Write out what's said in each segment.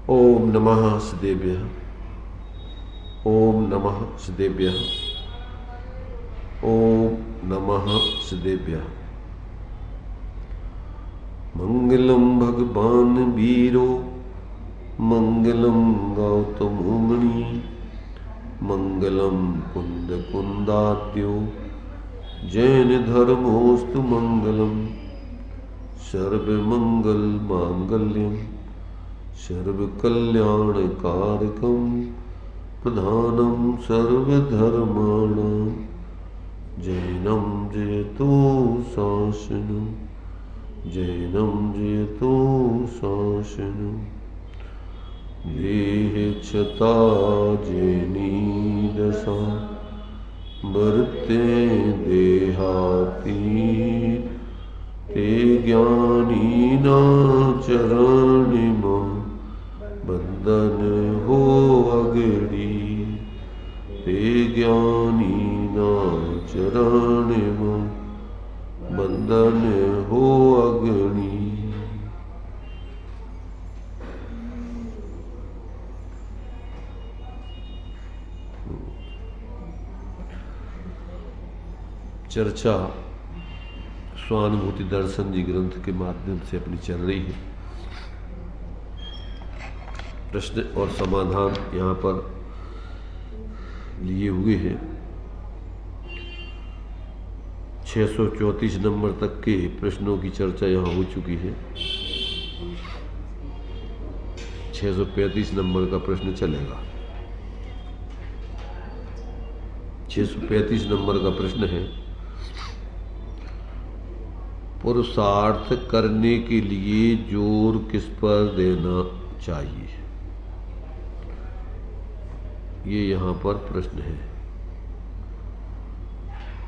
ओम नमः सदेभ्यः। ओम नमः सदेभ्यः। ओम नमः सदेभ्यः। मंगलम भगवान वीरो मंगलम गौतमोमणि मंगलम कुंद कुंदाद्यो जैन धर्मोस्तु मंगलम सर्वमंगल मांगल्यम सर्वकल्याणकारकं प्रधानं सर्वधर्माणां जैनं जयतु शासनं जैनं जयतु शासनं देहक्षता जैनी दशा वर्ते देहाती ते ज्ञानीना चरणिमा बंधन हो अगड़ी ते ज्ञानीना चरणिमा बंधन हो अगड़ी। चर्चा स्वानुभूति दर्शन जी ग्रंथ के माध्यम से अपनी चल रही है। प्रश्न और समाधान यहाँ पर लिए हुए हैं। 634 नंबर तक के प्रश्नों की चर्चा यहाँ हो चुकी है। 635 नंबर का प्रश्न चलेगा। 635 नंबर का प्रश्न है, पुरुषार्थ करने के लिए जोर किस पर देना चाहिए? ये यहाँ पर प्रश्न है।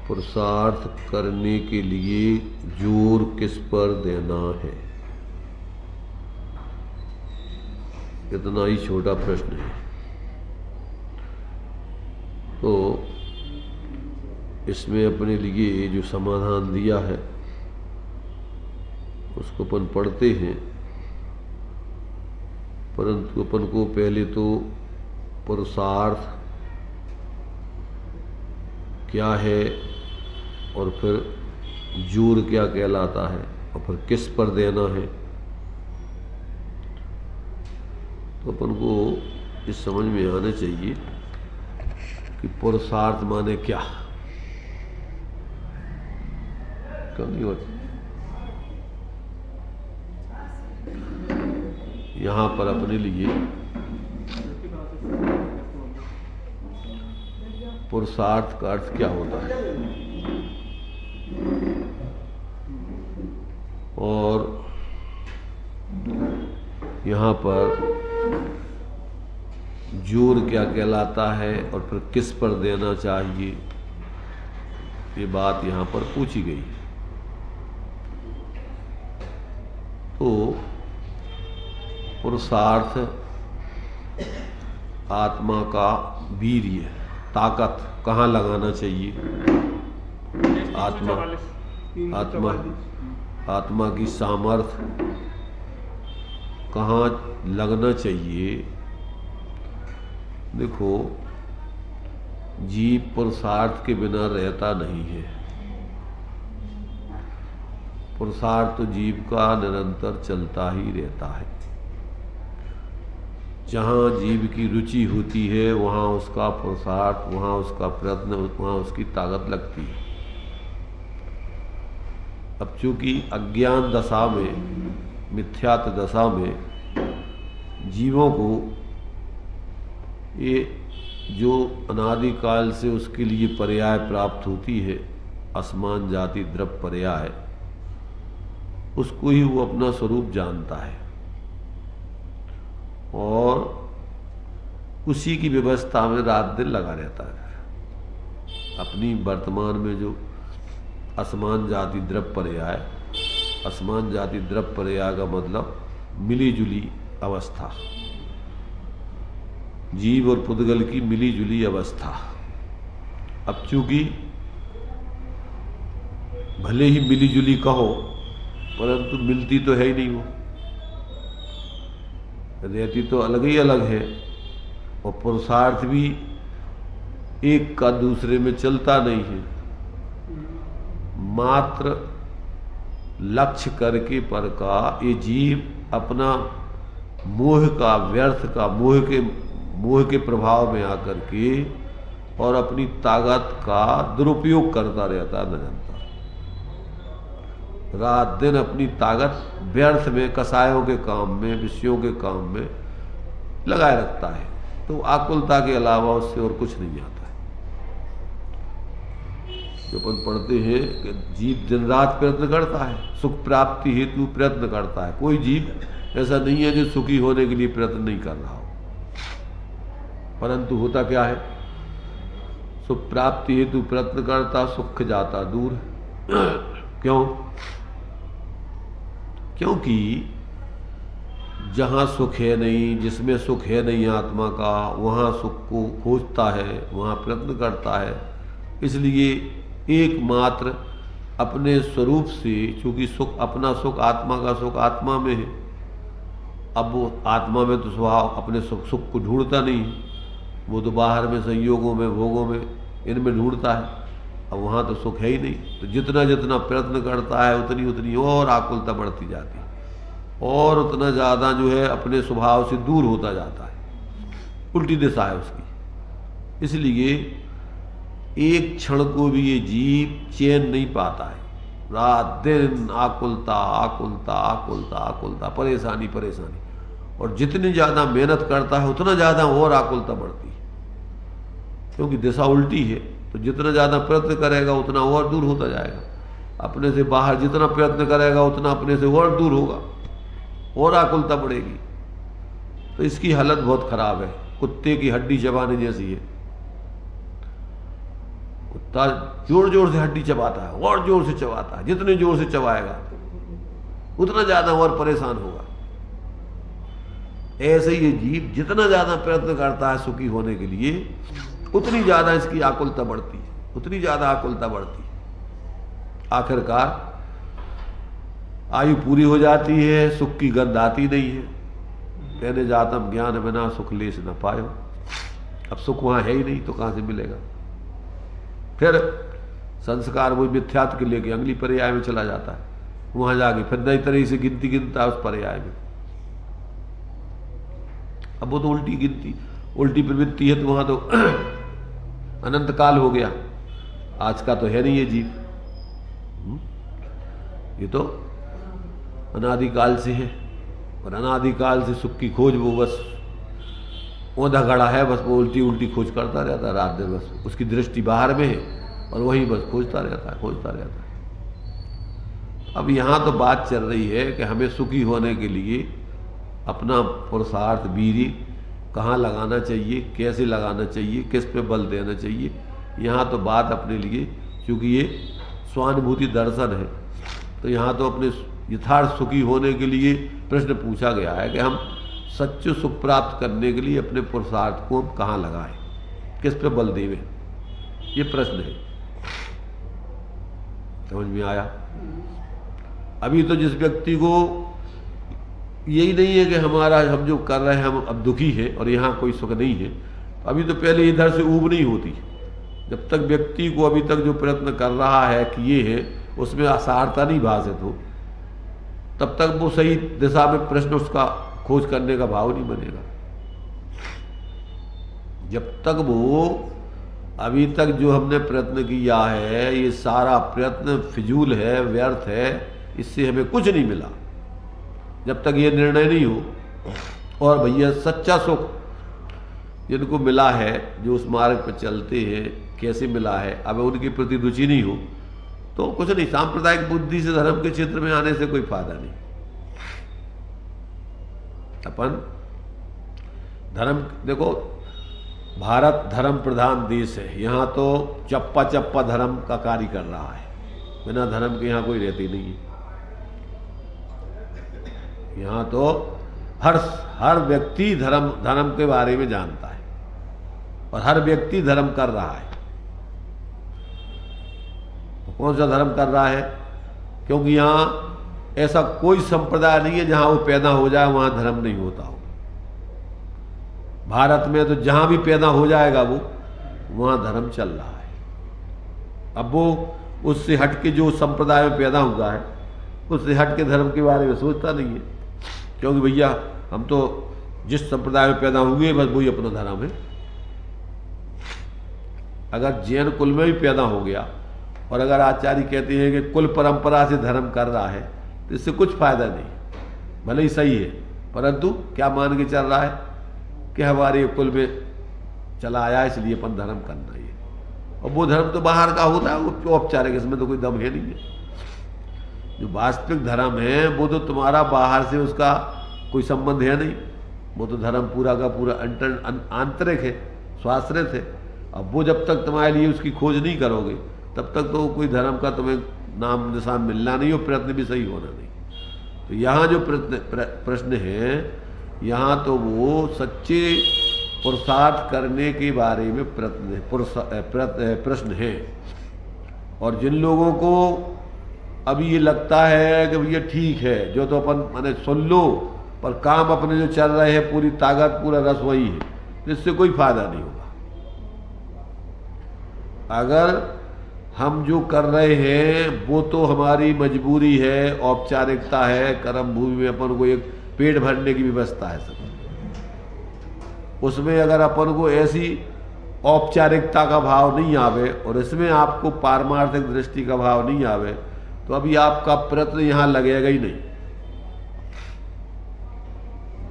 पुरुषार्थ करने के लिए जोर किस पर देना है? इतना ही छोटा प्रश्न है। तो इसमें अपने लिए जो समाधान दिया है उसको अपन पढ़ते हैं, परंतु अपन को पहले तो पुरुषार्थ क्या है और फिर जोर क्या कहलाता है और फिर किस पर देना है, तो अपन को इस समझ में आना चाहिए कि पुरुषार्थ माने क्या। क्यों नहीं होता? यहाँ पर अपने लिए पुरुषार्थ का अर्थ क्या होता है और यहाँ पर जोर क्या कहलाता है और फिर किस पर देना चाहिए, ये बात यहाँ पर पूछी गई है। तो पुरुषार्थ आत्मा का वीर्य, ताकत कहाँ लगाना चाहिए? आत्मा की सामर्थ्य कहाँ लगना चाहिए? देखो, जीव पुरुषार्थ के बिना रहता नहीं है। पुरुषार्थ तो जीव का निरंतर चलता ही रहता है। जहाँ जीव की रुचि होती है वहाँ उसका पुरुषार्थ, वहाँ उसका प्रयत्न, वहाँ उसकी ताकत लगती है। अब चूंकि अज्ञान दशा में, मिथ्यात्व दशा में जीवों को ये जो अनादिकाल से उसके लिए पर्याय प्राप्त होती है, असमान जाति द्रव्य पर्याय, उसको ही वो अपना स्वरूप जानता है और उसी की व्यवस्था में रात दिन लगा रहता है। अपनी वर्तमान में जो असमान जाति द्रव्य पर्याय, असमान जाति द्रव्य पर्याय का मतलब मिली जुली अवस्था, जीव और पुद्गल की मिली जुली अवस्था। अब चूंकि भले ही मिली जुली कहो, परंतु मिलती तो है ही नहीं वो। रहती तो अलग ही अलग है, और पुरुषार्थ भी एक का दूसरे में चलता नहीं है। मात्र लक्ष्य करके पर का ये जीव अपना मोह का, व्यर्थ का, मोह के प्रभाव में आकर के और अपनी ताकत का दुरुपयोग करता रहता है, न जानता। रात दिन अपनी ताकत व्यर्थ में, कसायों के काम में, विषयों के काम में लगाए रखता है, तो आकुलता के अलावा उससे और कुछ नहीं आता है। जो अपन पढ़ते हैं कि जीव दिन रात प्रयत्न करता है, सुख प्राप्ति हेतु प्रयत्न करता है। कोई जीव ऐसा नहीं है जो सुखी होने के लिए प्रयत्न नहीं कर रहा हो, परंतु होता क्या है, सुख प्राप्ति हेतु प्रयत्न करता, सुख जाता दूर। क्यों? क्योंकि जहाँ सुख है नहीं, जिसमें सुख है नहीं आत्मा का, वहाँ सुख को खोजता है, वहाँ प्रयत्न करता है। इसलिए एकमात्र अपने स्वरूप से, चूंकि सुख, अपना सुख, आत्मा का सुख आत्मा में है, अब वो आत्मा में तो स्वभाव अपने सुख को ढूंढता नहीं है, वो तो बाहर में, संयोगों में, भोगों में, इनमें ढूंढता है। अब वहाँ तो सुख है ही नहीं, तो जितना जितना प्रयत्न करता है उतनी उतनी और आकुलता बढ़ती जाती है, और उतना ज़्यादा जो है अपने स्वभाव से दूर होता जाता है, उल्टी दिशा है उसकी। इसलिए एक क्षण को भी ये जीव चैन नहीं पाता है, रात दिन आकुलता आकुलता आकुलता आकुलता, परेशानी परेशानी, और जितनी ज़्यादा मेहनत करता है उतना ज़्यादा और आकुलता बढ़ती है, क्योंकि दिशा उल्टी है। तो जितना ज़्यादा प्रयत्न करेगा उतना और दूर होता जाएगा, अपने से बाहर जितना प्रयत्न करेगा उतना अपने से और दूर होगा, और आकुलता बढ़ेगी। तो इसकी हालत बहुत खराब है, कुत्ते की हड्डी चबाने जैसी है। कुत्ता जोर जोर से हड्डी चबाता है, और जोर से चबाता है, जितने जोर से चबाएगा उतना ज़्यादा और परेशान होगा। ऐसे ही ये जीव जितना ज़्यादा प्रयत्न करता है सुखी होने के लिए, उतनी ज़्यादा इसकी आकुलता बढ़ती है, उतनी ज़्यादा आकुलता बढ़ती है। आखिरकार आयु पूरी हो जाती है, सुख की गंध आती नहीं है। कहने जातम ज्ञान बिना सुख लेस न पायो। अब सुख वहाँ है ही नहीं तो कहाँ से मिलेगा? फिर संस्कार वही मिथ्यात्व के लेके अगली पर्याय में चला जाता है, वहाँ जाके फिर नई तरह से गिनती गिनता है उस पर्याय में। अब वो तो उल्टी गिनती, उल्टी प्रवृत्ति है, तो वहाँ तो अनंत काल हो गया, आज का तो है नहीं ये जीव, ये तो अनादिकाल से है, और अनादिकाल से सुख की खोज वो बस औंधा खड़ा है, बस वो उल्टी उल्टी खोज करता रहता है रात दिन, बस उसकी दृष्टि बाहर में है और वहीं बस खोजता रहता है, खोजता रहता है। अब यहाँ तो बात चल रही है कि हमें सुखी होने के लिए अपना पुरुषार्थ, वीर्य कहाँ लगाना चाहिए, कैसे लगाना चाहिए, किस पे बल देना चाहिए। यहाँ तो बात अपने लिए, क्योंकि ये स्वानुभूति दर्शन है, तो यहाँ तो अपने यथार्थ सुखी होने के लिए प्रश्न पूछा गया है कि हम सच्चे सुख प्राप्त करने के लिए अपने पुरुषार्थ को कहाँ लगाएं, किस पे बल देवें, ये प्रश्न है। समझ में आया? अभी तो जिस व्यक्ति को यही नहीं है कि हमारा, हम जो कर रहे हैं हम अब दुखी है और यहाँ कोई सुख नहीं है, अभी तो पहले इधर से ऊब नहीं होती। जब तक व्यक्ति को अभी तक जो प्रयत्न कर रहा है कि ये है, उसमें असारता नहीं भाषित हो, तब तक वो सही दिशा में प्रश्न उसका खोज करने का भाव नहीं बनेगा। जब तक वो अभी तक जो हमने प्रयत्न किया है, ये सारा प्रयत्न फिजूल है, व्यर्थ है, इससे हमें कुछ नहीं मिला, जब तक ये निर्णय नहीं हो। और भैया सच्चा सुख जिनको मिला है, जो उस मार्ग पर चलते हैं, कैसे मिला है, अब उनके प्रति रुचि नहीं हो तो कुछ नहीं। सांप्रदायिक बुद्धि से धर्म के क्षेत्र में आने से कोई फायदा नहीं। अपन धर्म, देखो भारत धर्म प्रधान देश है, यहाँ तो चप्पा चप्पा धर्म का कार्य कर रहा है, बिना धर्म के यहाँ कोई रहती नहीं है। यहाँ तो हर व्यक्ति धर्म के बारे में जानता है, और हर व्यक्ति धर्म कर रहा है। तो कौन सा धर्म कर रहा है? क्योंकि यहाँ ऐसा कोई संप्रदाय नहीं है जहाँ वो पैदा हो जाए वहाँ धर्म नहीं होता हो। भारत में तो जहाँ भी पैदा हो जाएगा वो वहाँ धर्म चल रहा है। अब वो उससे हट के जो संप्रदाय में पैदा हुआ है उससे हट के धर्म के बारे में सोचता नहीं है, क्योंकि भैया हम तो जिस संप्रदाय में पैदा हुए बस वही अपना धर्म है। अगर जैन कुल में भी पैदा हो गया और अगर आचार्य कहते हैं कि कुल परंपरा से धर्म कर रहा है तो इससे कुछ फायदा नहीं, भले ही सही है परंतु क्या मान के चल रहा है कि हमारे कुल में चला आया इसलिए अपन धर्म करना ही है। और वो धर्म तो बाहर का होता है, वो औपचारिक, इसमें तो कोई दम है नहीं है। जो वास्तविक धर्म है वो तो तुम्हारा बाहर से उसका कोई संबंध है नहीं, वो तो धर्म पूरा का पूरा आंतरिक है, स्वाश्रित है। अब वो जब तक तुम्हारे लिए उसकी खोज नहीं करोगे तब तक तो कोई धर्म का तुम्हें नाम निशान मिलना नहीं और प्रयत्न भी सही होना नहीं। तो यहाँ जो प्रश्न है यहाँ तो वो सच्चे पुरुषार्थ करने के बारे में प्रश्न है। और जिन लोगों को अभी ये लगता है कि भैया ठीक है जो तो अपन मैंने सुन लो पर काम अपने जो चल रहे हैं पूरी ताकत पूरा रस वही है, तो इससे कोई फायदा नहीं होगा। अगर हम जो कर रहे हैं वो तो हमारी मजबूरी है, औपचारिकता है, कर्म भूमि में अपन को एक पेट भरने की व्यवस्था है सब, उसमें अगर अपन को ऐसी औपचारिकता का भाव नहीं आवे और इसमें आपको पारमार्थिक दृष्टि का भाव नहीं आवे तो अभी आपका प्रयत्न यहाँ लगेगा ही नहीं।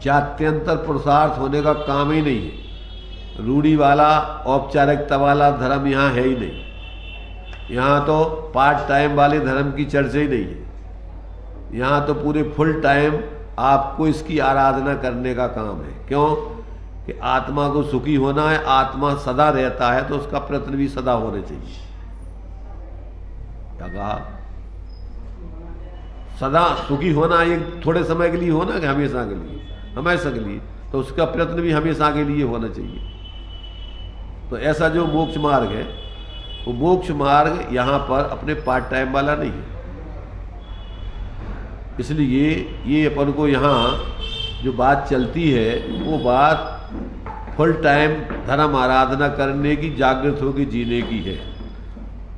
जात्यंतर पुरुषार्थ होने का काम ही नहीं है। रूढ़ी वाला औपचारिकता वाला धर्म यहाँ है ही नहीं। यहाँ तो पार्ट टाइम वाले धर्म की चर्चा ही नहीं है। यहाँ तो पूरे फुल टाइम आपको इसकी आराधना करने का काम है। क्यों कि आत्मा को सुखी होना है, आत्मा सदा रहता है तो उसका प्रयत्न भी सदा होने चाहिए। क्या कहा? सदा सुखी होना एक थोड़े समय के लिए होना कि हमेशा के लिए? हमेशा के लिए, तो उसका प्रयत्न भी हमेशा के लिए होना चाहिए। तो ऐसा जो मोक्ष मार्ग है वो मोक्ष मार्ग यहाँ पर अपने पार्ट टाइम वाला नहीं है। इसलिए ये अपन को यहाँ जो बात चलती है वो बात फुल टाइम धर्म आराधना करने की, जागृत होकर जीने की है।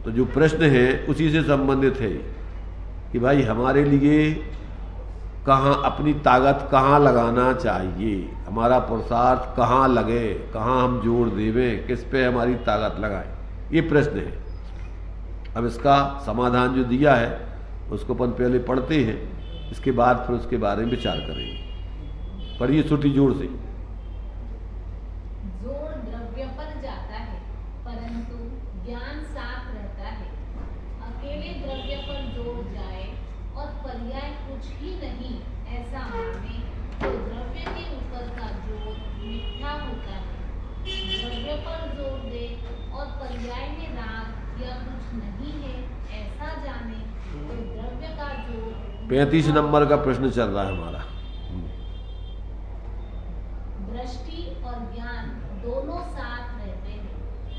तो जो प्रश्न है उसी से संबंधित है कि भाई हमारे लिए कहाँ अपनी ताकत कहाँ लगाना चाहिए, हमारा पुरुषार्थ कहाँ लगे, कहाँ हम जोर देवें, किस पे हमारी ताकत लगाएं, ये प्रश्न है। अब इसका समाधान जो दिया है उसको अपन पहले पढ़ते हैं, इसके बाद फिर उसके बारे में विचार करेंगे। पढ़िए छोटी जोर से। जोर द्रव्य पर जाता है परंतु ज्ञान साथ रहता है। अकेले द्रव्य पर जोर जाए और पर्याय कुछ ही नहीं ऐसा माने तो द्रव्य के ऊपर का जोर मिथ्या होता है। द्रव्य पर जोर दे और पर्याय में राग या कुछ नहीं है ऐसा जाने तो द्रव्य का जोर। 35 नंबर का प्रश्न चल रहा है हमारा। दृष्टि और ज्ञान दोनों साथ रहते हैं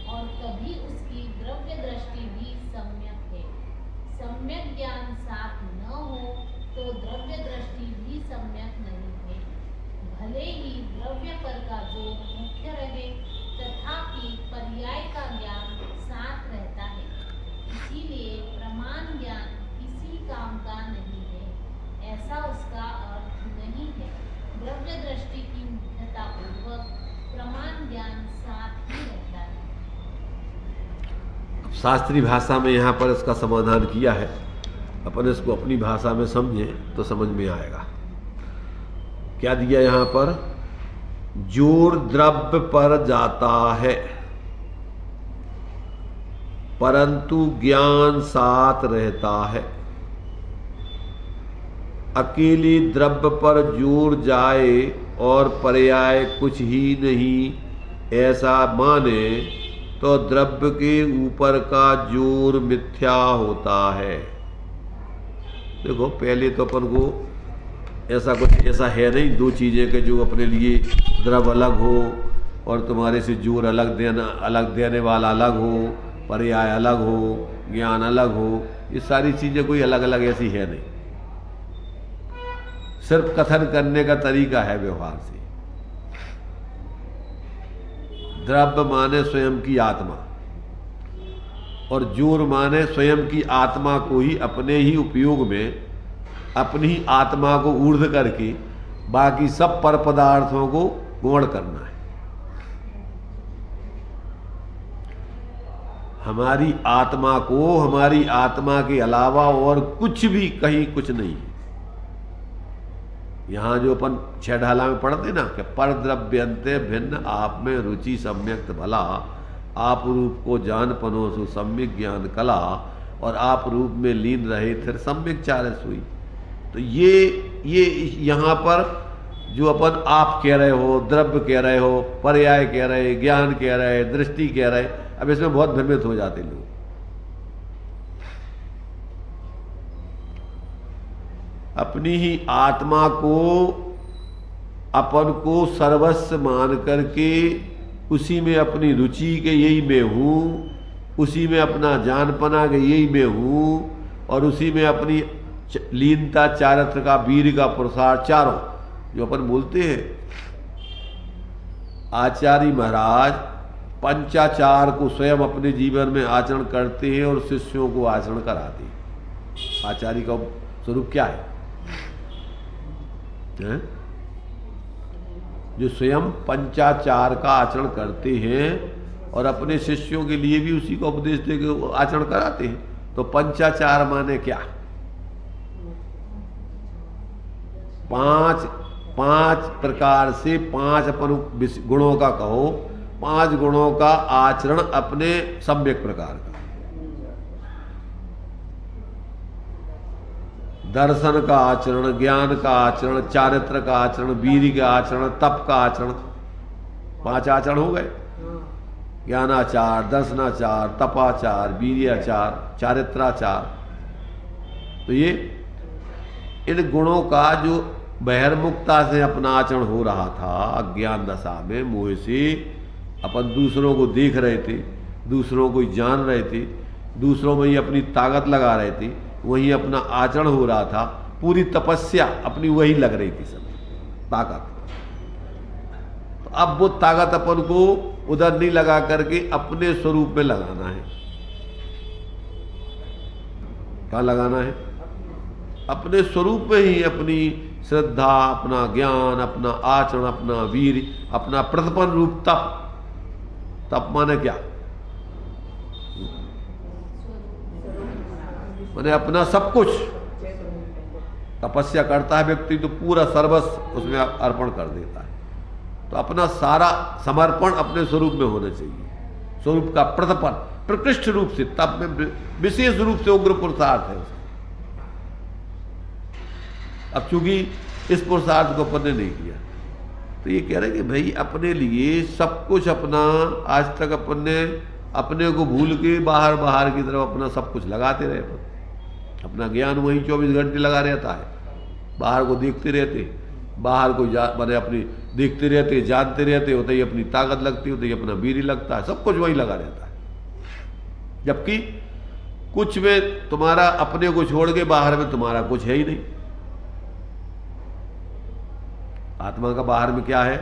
और कभी उसकी द्रव्य दृष्टि भी सम्यक है। सम्यक ज्ञान साथ न हो तो द्रव्य दृष्टि भी सम्यक नहीं है। भले ही द्रव्य पर का जोर मुख्य रहे तथापि पर्याय का ज्ञान साथ रहता है। इसीलिए प्रमाण ज्ञान किसी काम का नहीं है ऐसा उसका अर्थ नहीं है। द्रव्य दृष्टि की मुख्यता पूर्वक प्रमाण ज्ञान साथ ही रहता है। शास्त्रीय भाषा में यहाँ पर इसका समाधान किया है, अपन इसको अपनी भाषा में समझें तो समझ में आएगा। क्या दिया यहाँ पर? जोर द्रव्य पर जाता है परंतु ज्ञान साथ रहता है। अकेले द्रव्य पर जोर जाए और पर्याय कुछ ही नहीं ऐसा माने तो द्रव्य के ऊपर का जोर मिथ्या होता है। देखो पहले तो अपन को ऐसा कुछ ऐसा है नहीं, दो चीज़ें के जो अपने लिए द्रव्य अलग हो और तुम्हारे से जोर अलग देने वाला अलग हो, पर्याय अलग हो, ज्ञान अलग हो, ये सारी चीज़ें कोई अलग अलग ऐसी है नहीं। सिर्फ कथन करने का तरीका है व्यवहार से। द्रव्य माने स्वयं की आत्मा, और जोर माने स्वयं की आत्मा को ही अपने ही उपयोग में, अपनी ही आत्मा को ऊर्ध्व करके बाकी सब पर पदार्थों को गौण करना है। हमारी आत्मा को, हमारी आत्मा के अलावा और कुछ भी कहीं कुछ नहीं है। यहां जो अपन छह ढाला में पढ़ते ना कि पर द्रव्यंते भिन्न आप में रुचि सम्यक्त भला, आप रूप को जान पनोसु सम्यक ज्ञान कला, और आप रूप में लीन रहे फिर सम्यक चारस हुई। तो ये यहाँ पर जो अपन आप कह रहे हो, द्रव्य कह रहे हो, पर्याय कह रहे, ज्ञान कह रहे, दृष्टि कह रहे, अब इसमें बहुत भ्रमित हो जाते लोग। अपनी ही आत्मा को अपन को सर्वस्व मान करके उसी में अपनी रुचि के यही मैं हूँ, उसी में अपना जानपना के यही मैं हूँ, और उसी में अपनी लीनता, चारित्र का, वीर का, पुरुषार्थ, चारों जो अपन बोलते हैं। आचार्य महाराज पंचाचार को स्वयं अपने जीवन में आचरण करते हैं और शिष्यों को आचरण कराते हैं। आचार्य का स्वरूप क्या है? जो स्वयं पंचाचार का आचरण करते हैं और अपने शिष्यों के लिए भी उसी का उपदेश देकर आचरण कराते हैं। तो पंचाचार माने क्या? पांच प्रकार से, पांच अपन गुणों का कहो, 5 गुणों का आचरण अपने सम्यक प्रकार का। दर्शन का आचरण, ज्ञान का आचरण, चारित्र का आचरण, वीर का आचरण, तप का आचरण। 5 आचरण हो गए। ज्ञानाचार, दर्शनाचार, तपाचार, वीर्याचार, चारित्राचार। तो ये इन गुणों का जो बहिर्मुखता से अपना आचरण हो रहा था अज्ञान दशा में, मोह से अपन दूसरों को देख रहे थे, दूसरों को जान रहे थे, दूसरों में ही अपनी ताकत लगा रहे थे, वही अपना आचरण हो रहा था। पूरी तपस्या अपनी वही लग रही थी, सब ताकत। तो अब वो ताकत अपन को उधर नहीं लगा करके अपने स्वरूप में लगाना है। क्या लगाना है? अपने स्वरूप में ही अपनी श्रद्धा, अपना ज्ञान, अपना आचरण, अपना वीर, अपना प्रतिपन्न रूप तप। तप माने क्या? माने अपना सब कुछ। तपस्या करता है व्यक्ति तो पूरा सर्वस्व उसमें अर्पण कर देता है। तो अपना सारा समर्पण अपने स्वरूप में होना चाहिए। स्वरूप का प्रतिपन्न प्रकृष्ट रूप से, तप में विशेष रूप से उग्र पुरुषार्थ है। अब चूंकि इस पुरुषार्थ को अपन ने नहीं किया, तो ये कह रहे कि भाई अपने लिए सब कुछ अपना, आज तक अपन ने अपने को भूल के बाहर की तरफ अपना सब कुछ लगाते रहे। अपना ज्ञान वही 24 घंटे लगा रहता है, बाहर को देखते रहते, बाहर को मैंने अपनी देखते रहते, जानते रहते, होते ही अपनी ताकत लगती, होते ही अपना वीर लगता है, सब कुछ वही लगा रहता है। जबकि कुछ में तुम्हारा अपने को छोड़ के बाहर में तुम्हारा कुछ है ही नहीं। आत्मा का बाहर में क्या है?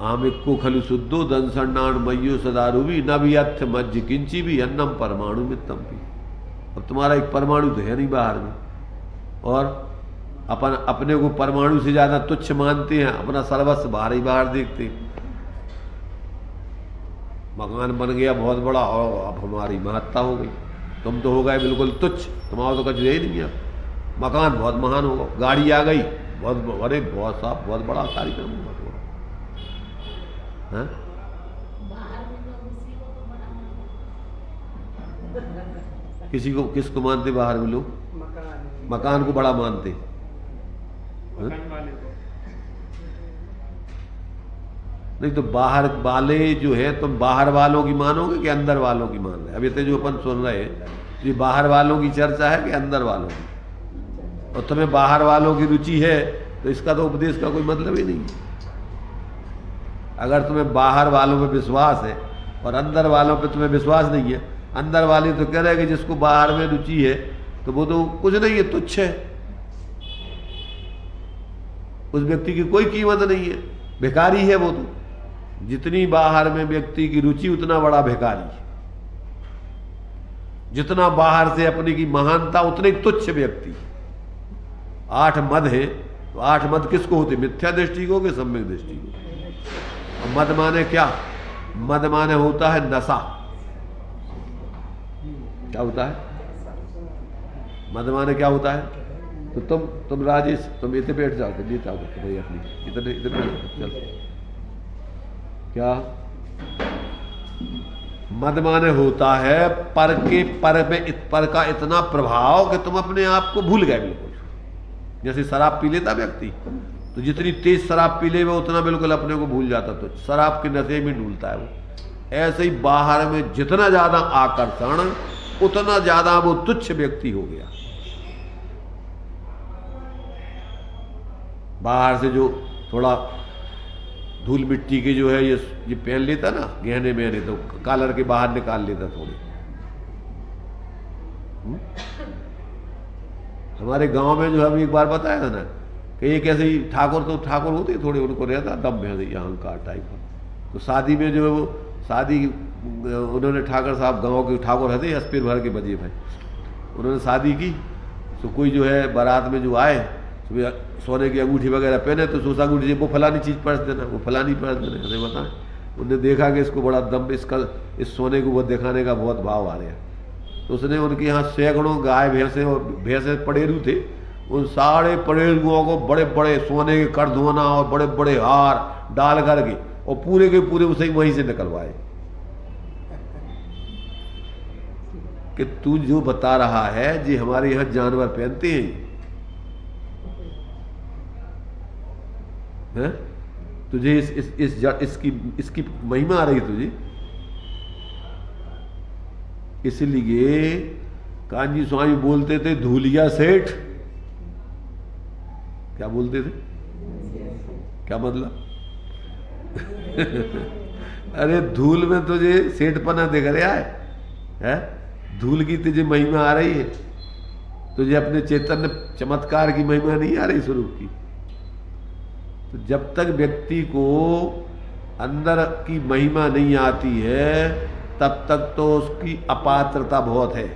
आमिक्को खलु शुद्धो दंसन्नान मय्यो सदारुवी न भी अर्थ मज्ज किंची भी अन्नम परमाणु मित्तम भी। अब तुम्हारा एक परमाणु तो है नहीं बाहर में, और अपन अपने को परमाणु से ज्यादा तुच्छ मानते हैं, अपना सर्वस्व बाहर ही बाहर देखते हैं। मकान बन गया बहुत बड़ा और अब हमारी महत्ता हो गई, तुम तो हो गए बिल्कुल तुच्छ, तुम्हारा तो कुछ है ही नहीं है। मकान बहुत महान होगा, गाड़ी आ गई बहुत, अरे बहुत साफ, बहुत बड़ा कार्यक्रम होगा। किसी को किसको मानते बाहर में लोग? मकान को बड़ा मानते। नहीं तो बाहर वाले जो है, तुम बाहर वालों की मानोगे कि अंदर वालों की मान रहे? अब ये जो अपन सुन रहे हैं, ये बाहर वालों की चर्चा है कि अंदर वालों की? और तुम्हें बाहर वालों की रुचि है तो इसका तो उपदेश का कोई मतलब ही नहीं। अगर तुम्हें बाहर वालों पे विश्वास है और अंदर वालों पे तुम्हें विश्वास नहीं है, अंदर वाले तो कह रहे हैं कि जिसको बाहर में रुचि है तो वो तो कुछ नहीं है, तुच्छ है। उस व्यक्ति की कोई कीमत नहीं है, भिखारी है वो तो। जितनी बाहर में व्यक्ति की रुचि उतना बड़ा भिखारी, जितना बाहर से अपनी की महानता उतने तुच्छ व्यक्ति। 8 मद है, तो 8 मद किसको होते? मिथ्या दृष्टि को कि सम्यक दृष्टि को? मद माने क्या? मद माने होता है नशा। क्या होता है मद माने? क्या होता है? तो तुम राजेश तुम इतने बैठ जाओ, नीचे आओ भाई, अपनी इतने इतने चल। क्या मद माने होता है पर के पर का इतना प्रभाव कि तुम अपने आप को भूल गए बिल्कुल। जैसे शराब पी लेता व्यक्ति, तो जितनी तेज शराब पी ले वो उतना बिल्कुल अपने को भूल जाता, तो शराब के नशे में डूलता है वो। ऐसे ही बाहर में जितना ज्यादा आकर्षण उतना ज्यादा वो तुच्छ व्यक्ति हो गया। बाहर से जो थोड़ा धूल मिट्टी के जो है ये पहन लेता ना गहने में, तो कॉलर के बाहर निकाल लेता थोड़ी। हमारे गांव में जो हम एक बार बताया था ना कि एक ऐसे ही ठाकुर, तो ठाकुर होते थोड़े, उनको रहता दम में अहंकार टाइप का। तो शादी में जो है वो शादी उन्होंने ठाकुर साहब गांव के ठाकुर हथे अस्पीर भर के बजे भाई, उन्होंने शादी की। तो कोई जो है बारात में जो आए सोने की अंगूठी वगैरह पहने, तो सोचा अंगूठी से वो फलानी चीज़ पर्स देना, वो फलानी पर्स देना, ऐसे बताएं। उन्होंने देखा कि इसको बड़ा दम, इसका इस सोने को वो दिखाने का बहुत भाव आ रहा। तो उसने उनके यहाँ सैकड़ों गाय भैंसे और भैंसे पड़ेरू थे, उन सारे पड़ेरुओं को बड़े बड़े सोने के करधोना और बड़े बड़े हार डाल करके और पूरे के पूरे उसे वहीं से निकलवाए कि तू जो बता रहा है जी हमारे यहाँ जानवर पहनते हैं, हैं? तुझे इसकी महिमा आ रही तुझे। इसलिए कांजी स्वामी बोलते थे धूलिया सेठ। क्या बोलते थे? क्या मतलब? अरे धूल में तुझे सेठपना दिख रहा है? धूल की तुझे महिमा आ रही है, तुझे अपने चैतन्य चमत्कार की महिमा नहीं आ रही स्वरूप की। तो जब तक व्यक्ति को अंदर की महिमा नहीं आती है तब तक तो उसकी अपात्रता बहुत है।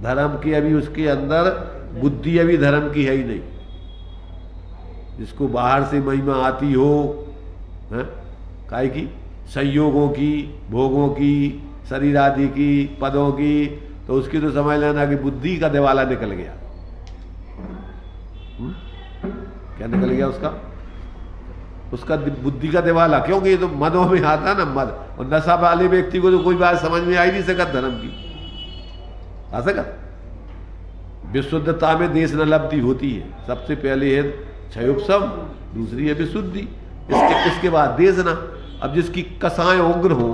धर्म की अभी उसके अंदर बुद्धि अभी धर्म की है ही नहीं। जिसको बाहर से महिमा आती हो, काय की संयोगों की, भोगों की, शरीर आदि की, पदों की, तो उसकी तो समझ लेना कि बुद्धि का दिवाला निकल गया। क्या निकल गया उसका बुद्धि का दिवाला। क्योंकि ये तो मदों में आता ना मद, और नशा वाले व्यक्ति को तो कोई बात समझ में आ ही नहीं सकत धर्म की, आ सकत। विशुद्धता में देश न लब्धि होती है। सबसे पहले है क्षयोपशम, दूसरी है विशुद्धि, इसके बाद देश न। अब जिसकी कसाएं उग्र हो,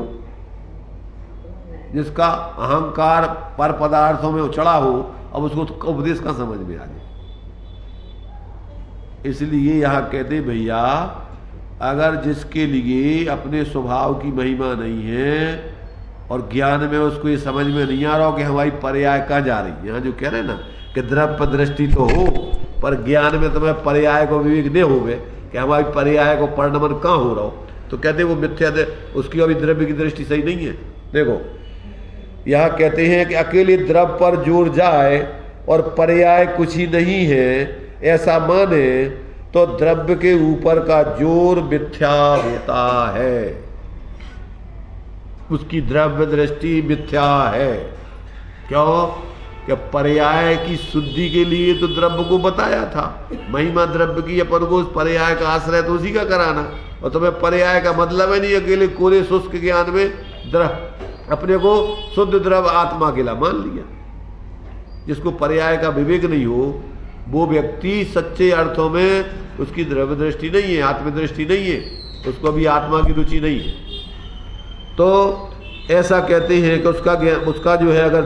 जिसका अहंकार पर पदार्थों में चढ़ा हो, अब उसको तो उपदेश का समझ में आ जाए। इसलिए यहां कहते भैया अगर जिसके लिए अपने स्वभाव की महिमा नहीं है और ज्ञान में उसको ये समझ में नहीं आ रहा हो कि हमारी पर्याय कहाँ जा रही है। यहाँ जो कह रहे हैं ना कि द्रव्य दृष्टि तो हो पर ज्ञान में तुम्हें पर्याय को विवेक नहीं हो गए कि हमारी पर्याय को परिणमन कहाँ हो रहा हो, तो कहते वो मिथ्या दे, उसकी अभी द्रव्य की दृष्टि सही नहीं है। देखो यहाँ कहते हैं कि अकेले द्रव्य पर जोर जाए और पर्याय कुछ ही नहीं है ऐसा माने तो द्रव्य के ऊपर का जोर मिथ्या होता है, उसकी द्रव्य दृष्टि मिथ्या है। क्यों? कि पर्याय की शुद्धि के लिए तो द्रव्य को बताया था। महिमा द्रव्य की अपन को उस पर्याय का आश्रय तो उसी का कराना, और तुम्हें पर्याय का मतलब है नहीं अकेले कोरे शुष्क ज्ञान में अपने को शुद्ध द्रव्य आत्मा अकेला मान लिया। जिसको पर्याय का विवेक नहीं हो वो व्यक्ति सच्चे अर्थों में उसकी द्रव्य दृष्टि नहीं है, आत्मदृष्टि नहीं है, उसको भी आत्मा की रुचि नहीं है। तो ऐसा कहते हैं कि उसका जो है अगर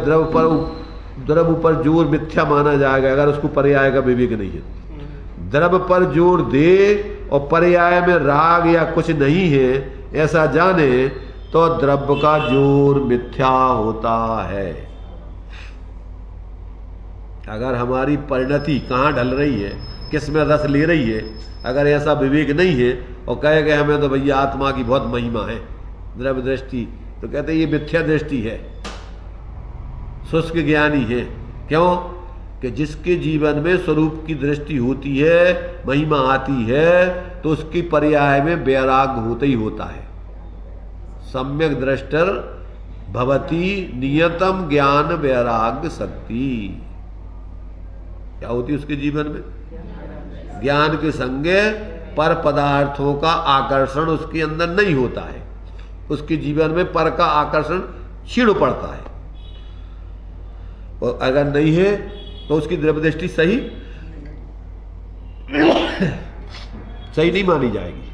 द्रव्य पर जोर मिथ्या माना जाएगा अगर उसको पर्याय का विवेक नहीं है। द्रव्य पर जोर दे और पर्याय में राग या कुछ नहीं है ऐसा जाने तो द्रव्य का जोर मिथ्या होता है। अगर हमारी परिणति कहाँ ढल रही है किस में रस ले रही है, अगर ऐसा विवेक नहीं है और कहे कि हमें तो भैया आत्मा की बहुत महिमा है, द्रव्य दृष्टि, तो कहते ये मिथ्या दृष्टि है, शुष्क ज्ञानी है। क्यों कि जिसके जीवन में स्वरूप की दृष्टि होती है, महिमा आती है, तो उसकी पर्याय में वैराग्य होता ही होता है। सम्यक दृष्टर भवती नियतम ज्ञान वैराग्य शक्ति। क्या होती है उसके जीवन में? ज्ञान के संगे पर पदार्थों का आकर्षण उसके अंदर नहीं होता है, उसके जीवन में पर का आकर्षण क्षीण पड़ता है। और अगर नहीं है तो उसकी द्रव्य दृष्टि सही नहीं मानी जाएगी,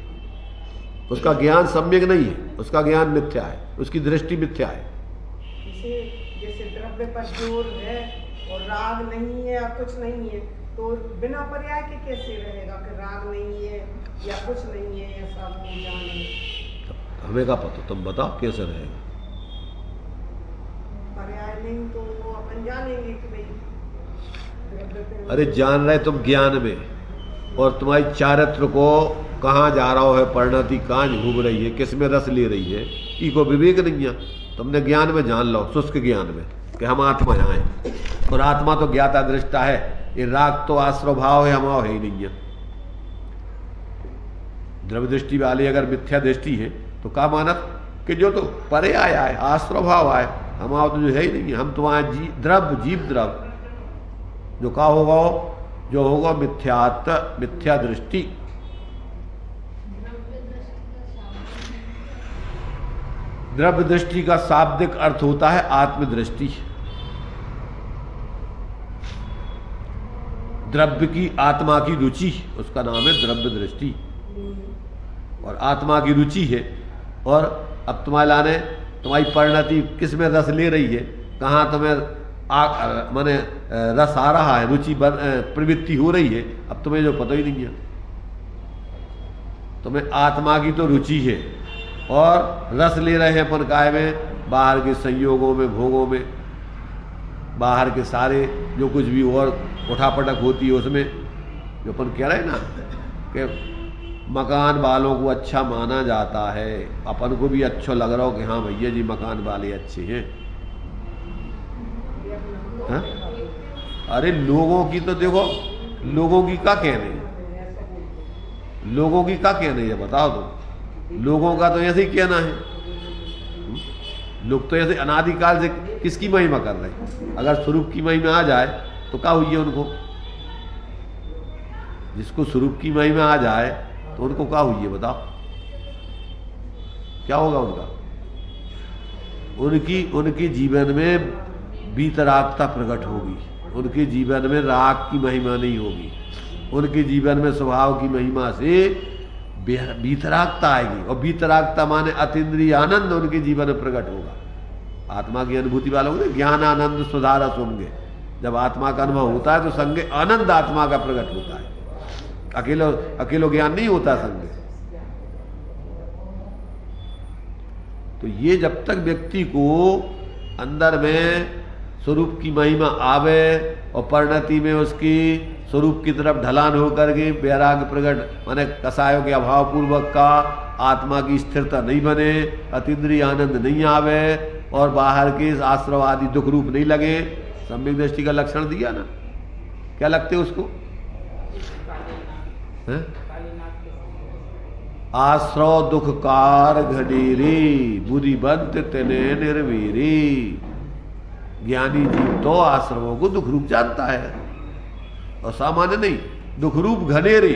उसका ज्ञान सम्यक नहीं है, उसका ज्ञान मिथ्या है, उसकी दृष्टि मिथ्या है। जैसे द्रव्य पर जोर है और राग नहीं है या कुछ नहीं है, तो बिना पर्याय के कैसे रहेगा कि राग नहीं है या कुछ नहीं है, ऐसा वो जाने। हमें क्या पता, तुम बताओ कैसे रहेगा? पर्याय नहीं तो वो अपन जानेंगे कि भाई द्रव्य पे। अरे जान रहे तुम ज्ञान में, और तुम्हारी चारित्र को कहाँ जा रहा है, परिणति कहाँ घूम रही है, किस में रस ले रही है, इको विवेक नहीं है। तुमने ज्ञान में जान लो, शुष्क ज्ञान में, कि हम आत्मा यहाँ हैं, और आत्मा तो ज्ञाता दृष्टा है, ये राग तो आश्रव भाव है, हमाओ है ही नहीं है। द्रव्य दृष्टि वाली अगर मिथ्या दृष्टि है तो क्या मानत कि जो तो परे आया है, आश्रव भाव आए, हमाओ तो जो है ही नहीं है। हम तुम्हारे द्रव्य जीव द्रव्य जो का होगा, जो होगा मिथ्या दृष्टि। द्रव्य दृष्टि का शाब्दिक अर्थ होता है आत्मदृष्टि। द्रव्य की आत्मा की रुचि, उसका नाम है द्रव्य दृष्टि, और आत्मा की रुचि है। और अब तुम्हारे लाने तुम्हारी परिणति किस में रस ले रही है, कहाँ तुम्हें माने रस आ रहा है, रुचि प्रवृत्ति हो रही है, अब तुम्हें जो पता ही नहीं है। तुम्हें आत्मा की तो रुचि है और रस ले रहे हैं अपन काय में, बाहर के संयोगों में, भोगों में, बाहर के सारे जो कुछ भी और उठापटक होती है उसमें। जो अपन कह रहे हैं ना कि मकान वालों को अच्छा माना जाता है, अपन को भी अच्छा लग रहा हो कि हाँ भैया जी मकान वाले अच्छे हैं, हाँ? अरे लोगों की तो देखो, लोगों की क्या कहने, लोगों की क्या कहने है बताओ तुम। लोगों का तो ऐसे ही कहना है, लोग तो ऐसे अनादिकाल से किसकी महिमा कर रहे हैं। अगर स्वरूप की महिमा आ जाए तो क्या हुई है उनको, जिसको स्वरूप की महिमा आ जाए तो उनको क्या हुई है बताओ, क्या होगा उनका? उनकी जीवन में बीतरागता प्रकट होगी, उनके जीवन में राग की महिमा नहीं होगी, उनके जीवन में स्वभाव की महिमा से बीतरागता आएगी। और बीतरागता माने अतीन्द्रिय आनंद उनके जीवन में प्रकट होगा। आत्मा की अनुभूति वालों को ज्ञान आनंद सुधारस होंगे। जब आत्मा का अनुभव होता है तो संगे आनंद आत्मा का प्रकट होता है, अकेलो ज्ञान नहीं होता संगे। तो ये जब तक व्यक्ति को अंदर में स्वरूप की महिमा आवे और परिणति में उसकी स्वरूप की तरफ ढलान होकर के वैराग्य प्रकट माने कसायों के अभाव पूर्वक का आत्मा की स्थिरता नहीं बने, अतीन्द्रिय आनंद नहीं आवे और बाहर के आश्रव आदि दुख रूप नहीं लगे, सम्यक दृष्टि का लक्षण दिया ना। क्या लगते उसको? आश्रव दुख कार घडीरी, बुद्धिबंत तेने निर्वीरी। ज्ञानी जीव तो आश्रमों को दुख रूप जानता है और सामान्य नहीं, दुख रूप घनेरी,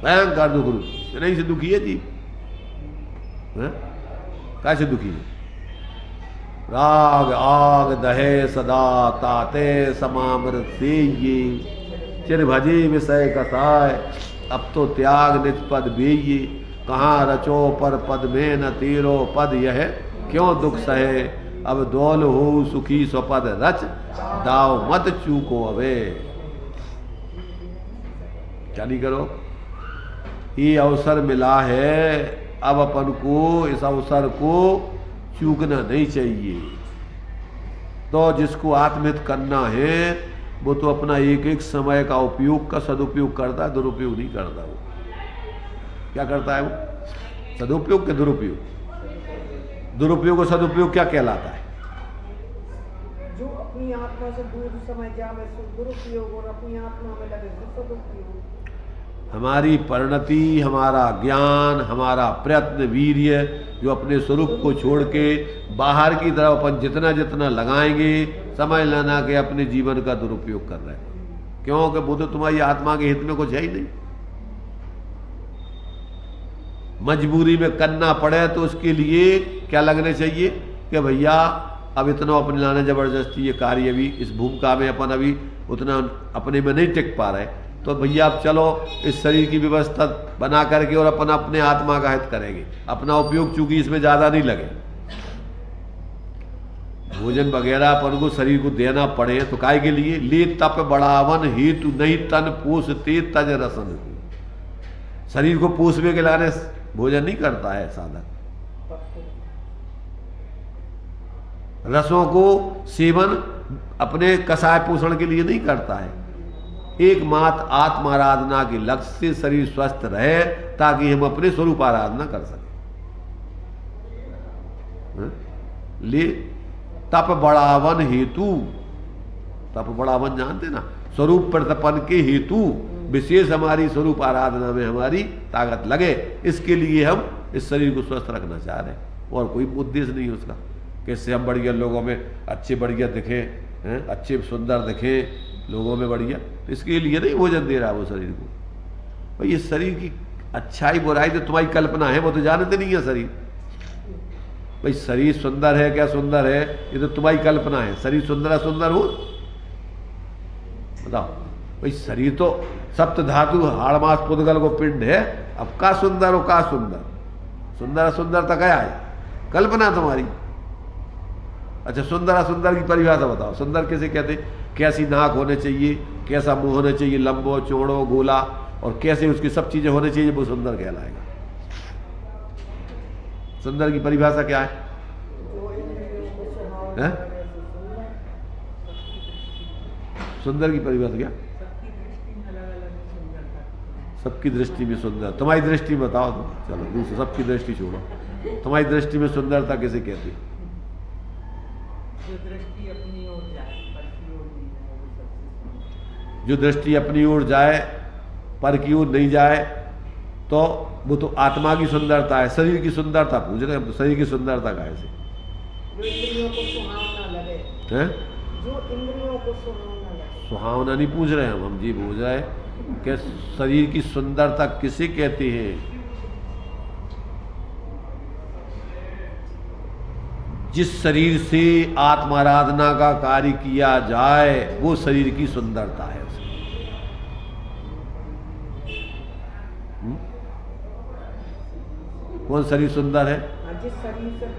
भयंकर दुख रूप। नहीं से दुखी है जीव, कैसे दुखी है? राग आग दहे सदा ताते समामृत से ये चिर भजे विषय कसाय, अब तो त्याग निज पद बेये, कहाँ रचो पर पद में न तेरो पद यह, क्यों दुख सहे अब दौल हो सुखी स्वपद रच, दाव मत चूको अवे। क्या नहीं करो, ये अवसर मिला है, अब अपन को इस अवसर को चूकना नहीं चाहिए। तो जिसको आत्महित करना है वो तो अपना एक एक समय का उपयोग का सदुपयोग करता है, दुरुपयोग नहीं करता। वो क्या करता है? वो सदुपयोग के दुरुपयोग, दुरुपयोग और सदुपयोग क्या कहलाता है? जो अपनी आत्मा से दूर समय जावे सो दुरुपयोग, और अपनी आत्मा में लगे तो सदुपयोग। हमारी परिणति, हमारा ज्ञान, हमारा प्रयत्न, वीर्य जो अपने स्वरूप को छोड़ के बाहर की तरफ अपन जितना जितना लगाएंगे, समझ लेना कि अपने जीवन का दुरुपयोग कर रहे हैं। क्योंकि वो तो तुम्हारी आत्मा के हित में कुछ है ही नहीं। मजबूरी में करना पड़े तो उसके लिए क्या लगने चाहिए कि भैया अब इतना अपने लाना जबरदस्ती, ये कार्य भी इस भूमिका में अपन अभी उतना अपने में नहीं टिक पा रहे, तो भैया अब चलो इस शरीर की व्यवस्था बना करके और अपन अपने आत्मा का हित करेंगे, अपना उपयोग चूंकि इसमें ज्यादा नहीं लगे। भोजन वगैरह अपन को शरीर को देना पड़े तो काय के लिए? ले तप बढ़ावन हेतु नहीं तन पोषते तज रसन। शरीर को पोषने के लाने भोजन नहीं करता है साधक। रसों को सेवन अपने कसाय पोषण के लिए नहीं करता है। एकमात्र आत्म आराधना के लक्ष्य से शरीर स्वस्थ रहे ताकि हम अपने स्वरूप आराधना कर सकें। ले तप बढ़ावन हेतु, तप बढ़ावन जानते ना, स्वरूप प्रतपन के हेतु विशेष हमारी स्वरूप आराधना में हमारी ताकत लगे, इसके लिए हम इस शरीर को स्वस्थ रखना चाह रहे हैं। और कोई उद्देश्य नहीं है उसका, कैसे हम बढ़िया लोगों में अच्छे बढ़िया दिखें, अच्छे सुंदर दिखें लोगों में बढ़िया, इसके लिए नहीं भोजन दे रहा वो शरीर को। भाई ये शरीर की अच्छाई बुराई तो तुम्हारी कल्पना है, वो तो जानते नहीं है शरीर। भाई शरीर सुंदर है क्या सुंदर है, ये तो तुम्हारी कल्पना है। शरीर सुंदर सुंदर हो बताओ? भाई शरीर तो सप्त धातु हाड़ मास पुद्गल को पिंड है, अब का सुंदर हो का सुंदर, सुंदर सुंदरता क्या है? कल्पना तुम्हारी। अच्छा सुंदर असुंदर की परिभाषा बताओ। सुंदर कैसे कहते? कैसी नाक होने चाहिए, कैसा मुंह होना चाहिए, लंबो चौड़ो गोला, और कैसे उसकी सब चीजें होने चाहिए, वो सुंदर कहलाएगा। सुंदर की परिभाषा क्या है? सुंदर की परिभाषा क्या? सबकी दृष्टि में सुंदर। तुम्हारी दृष्टि में बताओ तुम। चलो दूसरी सबकी दृष्टि छोड़ो, तुम्हारी दृष्टि में सुंदरता कैसे कहती है? जो दृष्टि अपनी ओर जाए पर की ओर नहीं जाए वो सबसे। जो दृष्टि अपनी ओर जाए पर की ओर नहीं जाए तो वो तो आत्मा की सुंदरता है। शरीर की सुंदरता पूछ रहे हैं, तो शरीर की सुंदरता का ऐसे जो इंद्रियों को सुहावना लगे हैं? जो इंद्रियों को सुहावना लगे। सुहावना नहीं पूछ रहे हम जी पूछ रहे हैं कि शरीर की सुंदरता किसे कहते हैं? जिस शरीर से आत्माराधना का कार्य किया जाए वो शरीर की सुंदरता है। कौन शरीर सुंदर है?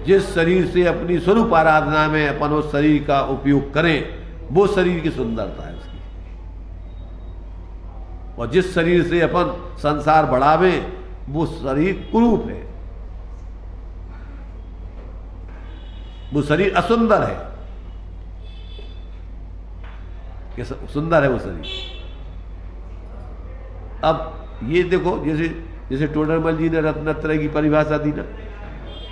जिस शरीर से अपनी स्वरूप आराधना में अपन उस शरीर का उपयोग करें वो शरीर की सुंदरता है उसकी। और जिस शरीर से अपन संसार बढ़ावे वो शरीर कुरूप है, वो शरीर असुंदर है। कैसा सुंदर है वो शरीर? अब ये देखो जैसे जैसे टोडरमल जी ने रत्नत्रय की परिभाषा दी ना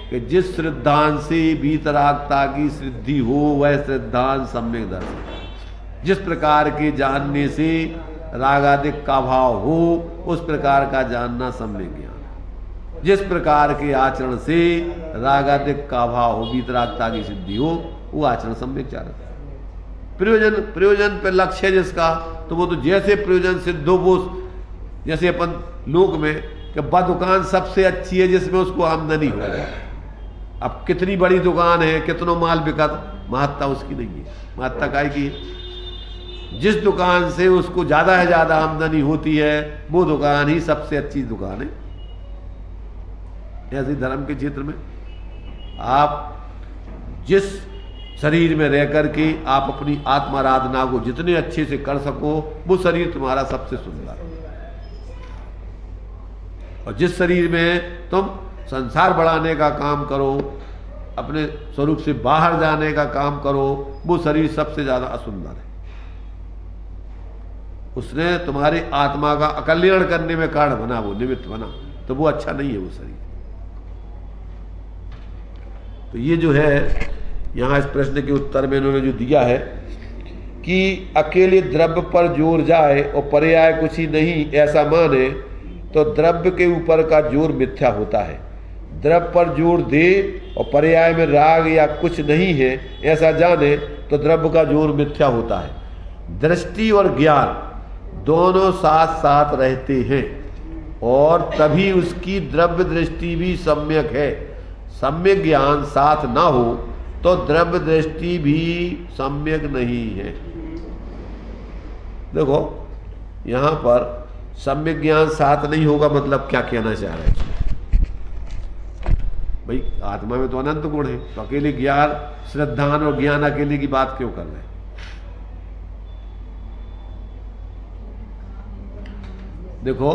कि जिस श्रद्धांत से भीतरागता की सिद्धि हो वह श्रद्धांत सम्यक दर्शन। जिस प्रकार के जानने से रागादिक का भाव हो उस प्रकार का जानना सम्यक ज्ञान। जिस प्रकार के आचरण से रागादिक का भाव हो, भीतरागता की सिद्धि हो, वो आचरण सम्यक चारण। प्रयोजन पर लक्ष्य है जिसका, तो वो तो जैसे प्रयोजन सिद्ध हो वो, जैसे अपन लोक में कि दुकान सबसे अच्छी है जिसमें उसको आमदनी हो रही। अब कितनी बड़ी दुकान है, कितनों माल बिकत, महत्ता उसकी नहीं है। महत्ता काय की है? जिस दुकान से उसको ज्यादा है ज्यादा आमदनी होती है वो दुकान ही सबसे अच्छी दुकान है। ऐसे धर्म के क्षेत्र में आप जिस शरीर में रह करके आप अपनी आत्माराधना को जितने अच्छे से कर सको वो शरीर तुम्हारा सबसे सुंदर है। और जिस शरीर में तुम संसार बढ़ाने का काम करो, अपने स्वरूप से बाहर जाने का काम करो, वो शरीर सबसे ज्यादा असुंदर है। उसने तुम्हारी आत्मा का अकल्याण करने में कारण बना, वो निमित्त बना, तो वो अच्छा नहीं है वो शरीर। तो ये जो है यहाँ इस प्रश्न के उत्तर में इन्होंने जो दिया है कि अकेले द्रव्य पर जोर जाए और पर्याय कुछ ही नहीं ऐसा माने तो द्रव्य के ऊपर का जोर मिथ्या होता है। द्रव्य पर जोर दे और पर्याय में राग या कुछ नहीं है ऐसा जाने तो द्रव्य का जोर मिथ्या होता है। दृष्टि और ज्ञान दोनों साथ साथ रहते हैं और तभी उसकी द्रव्य दृष्टि भी सम्यक है। सम्यक ज्ञान साथ ना हो तो द्रव्य दृष्टि भी सम्यक नहीं है। देखो यहाँ पर सम्यक ज्ञान साथ नहीं होगा मतलब क्या कहना चाह रहे हैं भाई? आत्मा में तो अनंत गुण है, तो अकेले ज्ञान, श्रद्धान और ज्ञान अकेले की बात क्यों कर रहे हैं? देखो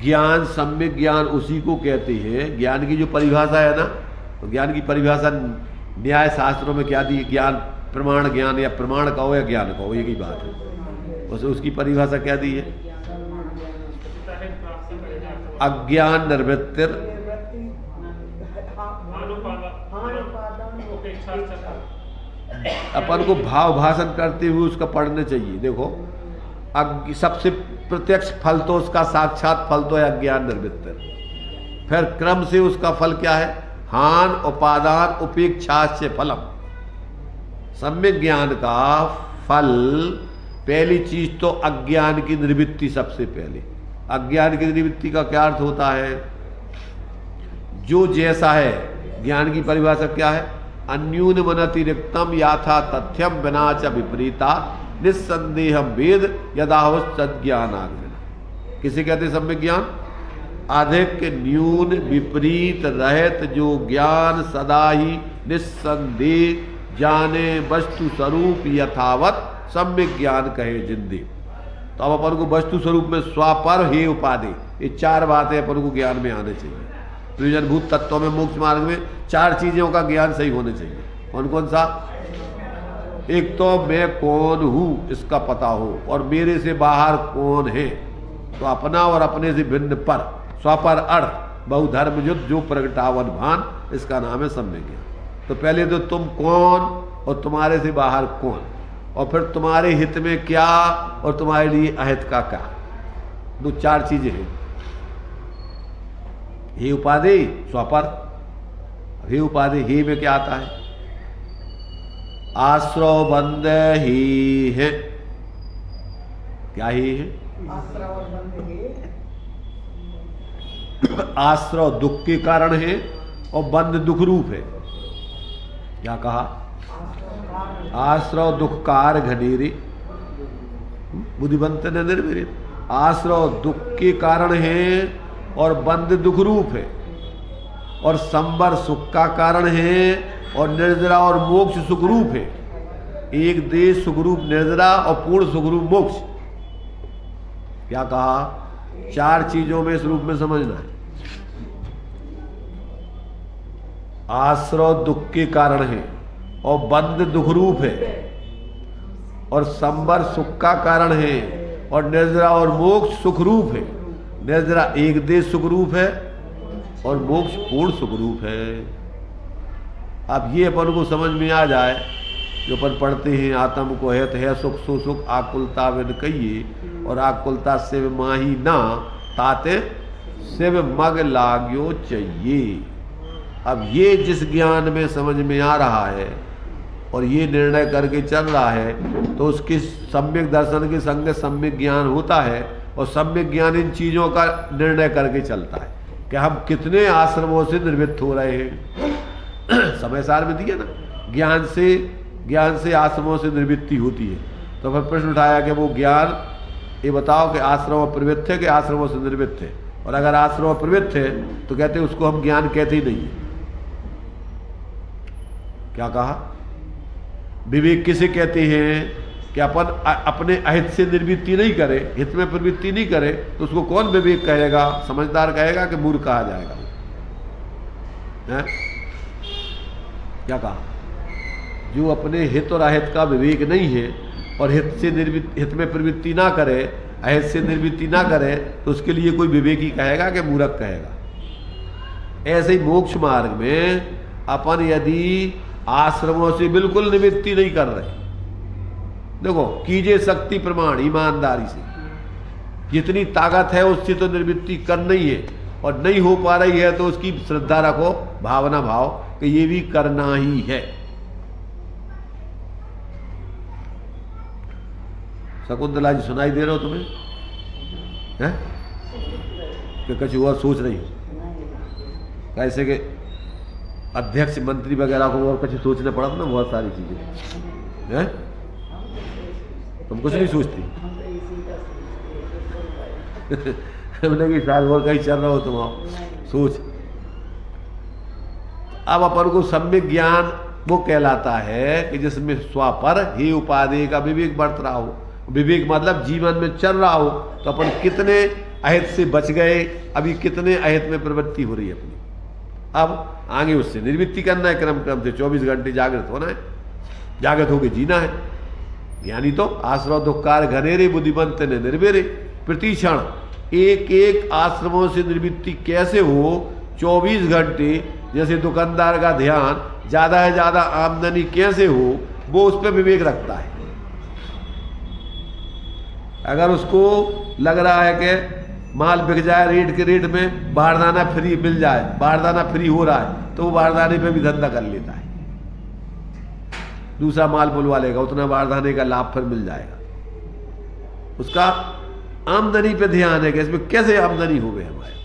ज्ञान, सम्यक ज्ञान उसी को कहते हैं। ज्ञान की जो परिभाषा है ना, तो ज्ञान की परिभाषा न्याय शास्त्रों में क्या दी? ज्ञान प्रमाण ज्ञान, या प्रमाण कहो या ज्ञान कहो, एक ही बात है। उसकी परिभाषा क्या दी है? अज्ञान निर्वृत्तिर अपन को भाव भाषण करते हुए उसका पढ़ने चाहिए। देखो सबसे प्रत्यक्ष फल तो उसका साक्षात फल तो है अज्ञान निर्वृत्तिर। फिर क्रम से उसका फल क्या है? हान उपादान उपेक्षा से फलम। सम्यक ज्ञान का फल पहली चीज तो अज्ञान की निवृत्ति। सबसे पहले अज्ञान की निवृत्ति का क्या अर्थ होता है? जो जैसा है, ज्ञान की परिभाषा क्या है? अन्यून मनतिरिक्तम याथा तथ्यम बिना च विपरीता निस्संदेहम वेद यदावज्ञानाग्रह। किसे कहते हैं सम्यक ज्ञान? अधिक न्यून विपरीत रहत जो ज्ञान सदा ही निस्संदेह जाने वस्तु स्वरूप यथावत सम्यक ज्ञान कहे जिंदे। तो अब अपन को वस्तु स्वरूप में स्वापर हे उपाधि, ये चार बातें अपन को ज्ञान में आने चाहिए। प्रयोजनभूत तत्वों में मोक्ष मार्ग में चार चीजों का ज्ञान सही होने चाहिए। कौन कौन सा? एक तो मैं कौन हूं इसका पता हो, और मेरे से बाहर कौन है, तो अपना और अपने से भिन्न पर, स्वापर अर्थ बहुधर्म युद्ध जो प्रगटावन भान, इसका नाम है सम्यक ज्ञान। तो पहले तो तुम कौन और तुम्हारे से बाहर कौन, और फिर तुम्हारे हित में क्या और तुम्हारे लिए अहित का क्या, दो चार चीजें हैं। हे उपाधि स्वापर, हे उपाधि, हे में क्या आता है? आश्रव बंद ही है। क्या ही है? आश्रव दुख के कारण है और बंद दुख रूप है। क्या कहा? आश्रव दुख कार घनेरे बुद्धिवंत ने निर्विरित। आश्रव दुख के कारण है और बंद दुख रूप है, और संबर सुख का कारण है, और निर्जरा और मोक्ष सुखरूप है। एक देश सुखरूप निर्जरा और पूर्ण सुखरूप मोक्ष। क्या कहा? चार चीजों में इस रूप में समझना है। आश्रव दुख के कारण है और बंद दुख रूप है, और संबर सुख का कारण है, और निर्जरा और मोक्ष सुखरूप है। निर्जरा एक देश सुखरूप है और मोक्ष पूर्ण सुखरूप है। अब ये अपन को समझ में आ जाए, जो अपन पढ़ते हैं आत्म को है सुख सो सुख आकुलता विन कहिए, और आकुलता शिव माही ना ताते शिव मग लाग्यो चाहिए। अब ये जिस ज्ञान में समझ में आ रहा है और ये निर्णय करके चल रहा है, तो उसके सम्यक दर्शन के संग सम्यक ज्ञान होता है, और सम्यक ज्ञान इन चीजों का निर्णय करके चलता है कि हम कितने आश्रमों से निर्वृत्त हो रहे हैं। समय सार में दिया ना, ज्ञान से आश्रमों से निवृत्ति होती है। तो फिर प्रश्न उठाया कि वो ज्ञान, ये बताओ कि आश्रमों प्रवृत्त है कि आश्रमों से निर्वृत्त है? और अगर आश्रमों प्रवृत्त है तो कहते उसको हम ज्ञान कहते ही नहीं है। क्या कहा? विवेक किसे कहते हैं? कि अपन अपने अहित से निर्वृत्ति नहीं करे, हित में प्रवृत्ति नहीं करे, तो उसको कौन विवेक कहेगा? समझदार कहेगा कि मूर्ख कहा जाएगा? है? क्या कहा? जो अपने हित और अहित का विवेक नहीं है, और हित में प्रवृत्ति ना करे, अहित से निर्वृत्ति ना करे, तो उसके लिए कोई विवेकी कहेगा कि मूर्ख कहेगा। ऐसे ही मोक्ष मार्ग में अपन यदि आश्रमों से बिल्कुल निवृत्ति नहीं कर रहे, देखो कीजिए शक्ति प्रमाण ईमानदारी से, जितनी ताकत है उससे तो निवृत्ति करना ही है, और नहीं हो पा रही है तो उसकी श्रद्धा रखो, भावना भाव कि ये भी करना ही है। शकुंतला जी सुनाई दे रहे हो तुम्हें हैं कि कुछ और सोच रही हो? कैसे के अध्यक्ष मंत्री वगैरह को और कुछ सोचना पड़ा था ना, बहुत सारी चीजें हैं, तुम कुछ नहीं सोचती। हमने कि शायद और कहीं चल रहा हो तुम सोच। अब अपन को सम्यक ज्ञान वो कहलाता है कि जिसमें स्वापर ही उपाधि का विवेक बढ़ रहा हो। विवेक मतलब जीवन में चल रहा हो, तो अपन कितने अहित से बच गए, अभी कितने अहित में प्रवृत्ति हो रही है अपनी। अब आगे उससे निर्वृत्ति करना है, क्रम क्रम से 24 घंटे जागृत होना है, जागृत होकर जीना है। ज्ञानी तो आश्रव दुक्कार घनेरे बुद्धिमंत ने निर्वेरे, प्रतिक्षण एक एक आश्रमों से निर्वृत्ति कैसे हो, 24 घंटे जैसे दुकानदार का ध्यान ज्यादा है ज्यादा आमदनी कैसे हो, वो उस पर विवेक रखता है। अगर उसको लग रहा है कि माल बिक जाए रेट के रेट में, बारदाना फ्री मिल जाए, बारदाना फ्री हो रहा है, तो वो बारदाने पे भी धंधा कर लेता है, दूसरा माल बुलवा लेगा, उतना बारदाने का लाभ फिर मिल जाएगा। उसका आमदनी पे ध्यान है कि इसमें कैसे आमदनी हो गई हमारे।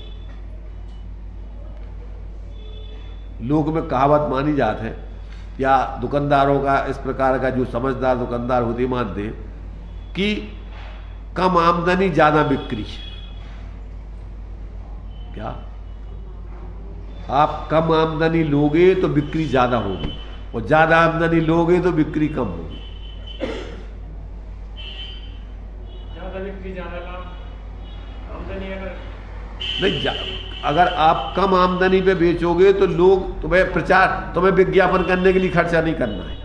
लोक में कहावत मानी जाती है, या दुकानदारों का इस प्रकार का जो समझदार दुकानदार होते मानते हैं कि कम आमदनी ज्यादा बिक्री। क्या आप कम आमदनी लोगे तो बिक्री ज्यादा होगी, और ज्यादा आमदनी लोगे तो बिक्री कम होगी। ज्यादा बिक्री ज्यादा लाभ, आमदनी अगर आप कम आमदनी पे बेचोगे तो लोग तुम्हें विज्ञापन करने के लिए खर्चा नहीं करना है,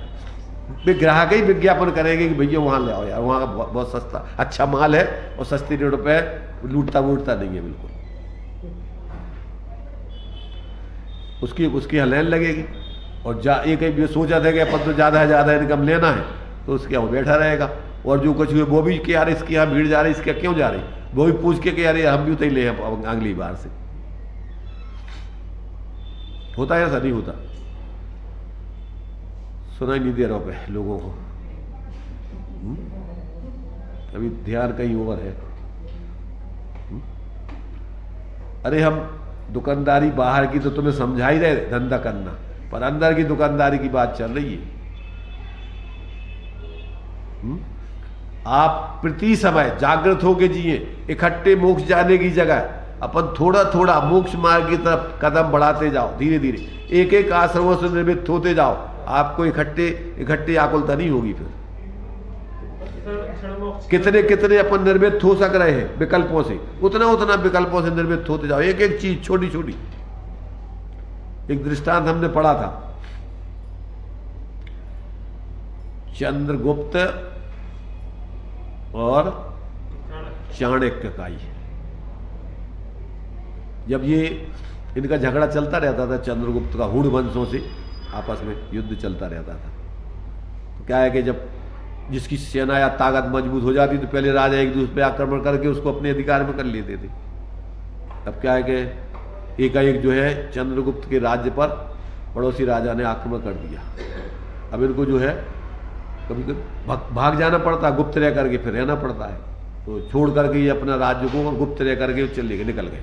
वे ग्राहक ही विज्ञापन करेंगे कि भैया वहां ले आओ यार, वहां का बहुत सस्ता अच्छा माल है और सस्ती रेट पे लूटता वूटता नहीं है बिल्कुल। उसकी लाइन लगेगी, और एक ये सोचा था कि अपन तो ज्यादा इनकम लेना है, तो उसके यहाँ बैठा रहेगा, और जो कुछ हुए वो भी कि यार इसके यहाँ भीड़ जा रही, इसके क्यों जा रही, वो भी पूछ के कि यार हम भी उतरी ले अगली बार से। होता है ऐसा नहीं होता? सुनाई नहीं दे रहा पे लोगों को, अभी ध्यान कहीं और है। अरे हम दुकानदारी बाहर की तो तुम्हें समझा ही रहे धंधा करना, पर अंदर की दुकानदारी की बात चल रही है। आप प्रति समय जागृत होके जिए, इकट्ठे मोक्ष जाने की जगह अपन थोड़ा थोड़ा मोक्ष मार्ग की तरफ कदम बढ़ाते जाओ, धीरे धीरे एक एक आश्रमों से निर्मित होते जाओ, आपको इकट्ठे आकुलता नहीं होगी। फिर कितने कितने अपन निर्मित हो सक रहे हैं विकल्पों से, उतना उतना विकल्पों से निर्मित होते जाओ, एक एक चीज छोटी छोटी। एक दृष्टांत हमने पढ़ा था, चंद्रगुप्त और चाणक्य का ही। जब ये इनका झगड़ा चलता रहता था, चंद्रगुप्त का हुड़ वंशों से आपस में युद्ध चलता रहता था, तो क्या है कि जब जिसकी सेना या ताकत मजबूत हो जाती तो पहले राजा एक दूसरे पे आक्रमण करके उसको अपने अधिकार में कर लेते थे। अब क्या है कि एकाएक जो है चंद्रगुप्त के राज्य पर पड़ोसी राजा ने आक्रमण कर दिया। अब इनको जो है कभी कभी भाग जाना पड़ता, गुप्त रह करके फिर रहना पड़ता है, तो छोड़ करके ये अपना राज्य को गुप्त रह करके चले गए, निकल गए।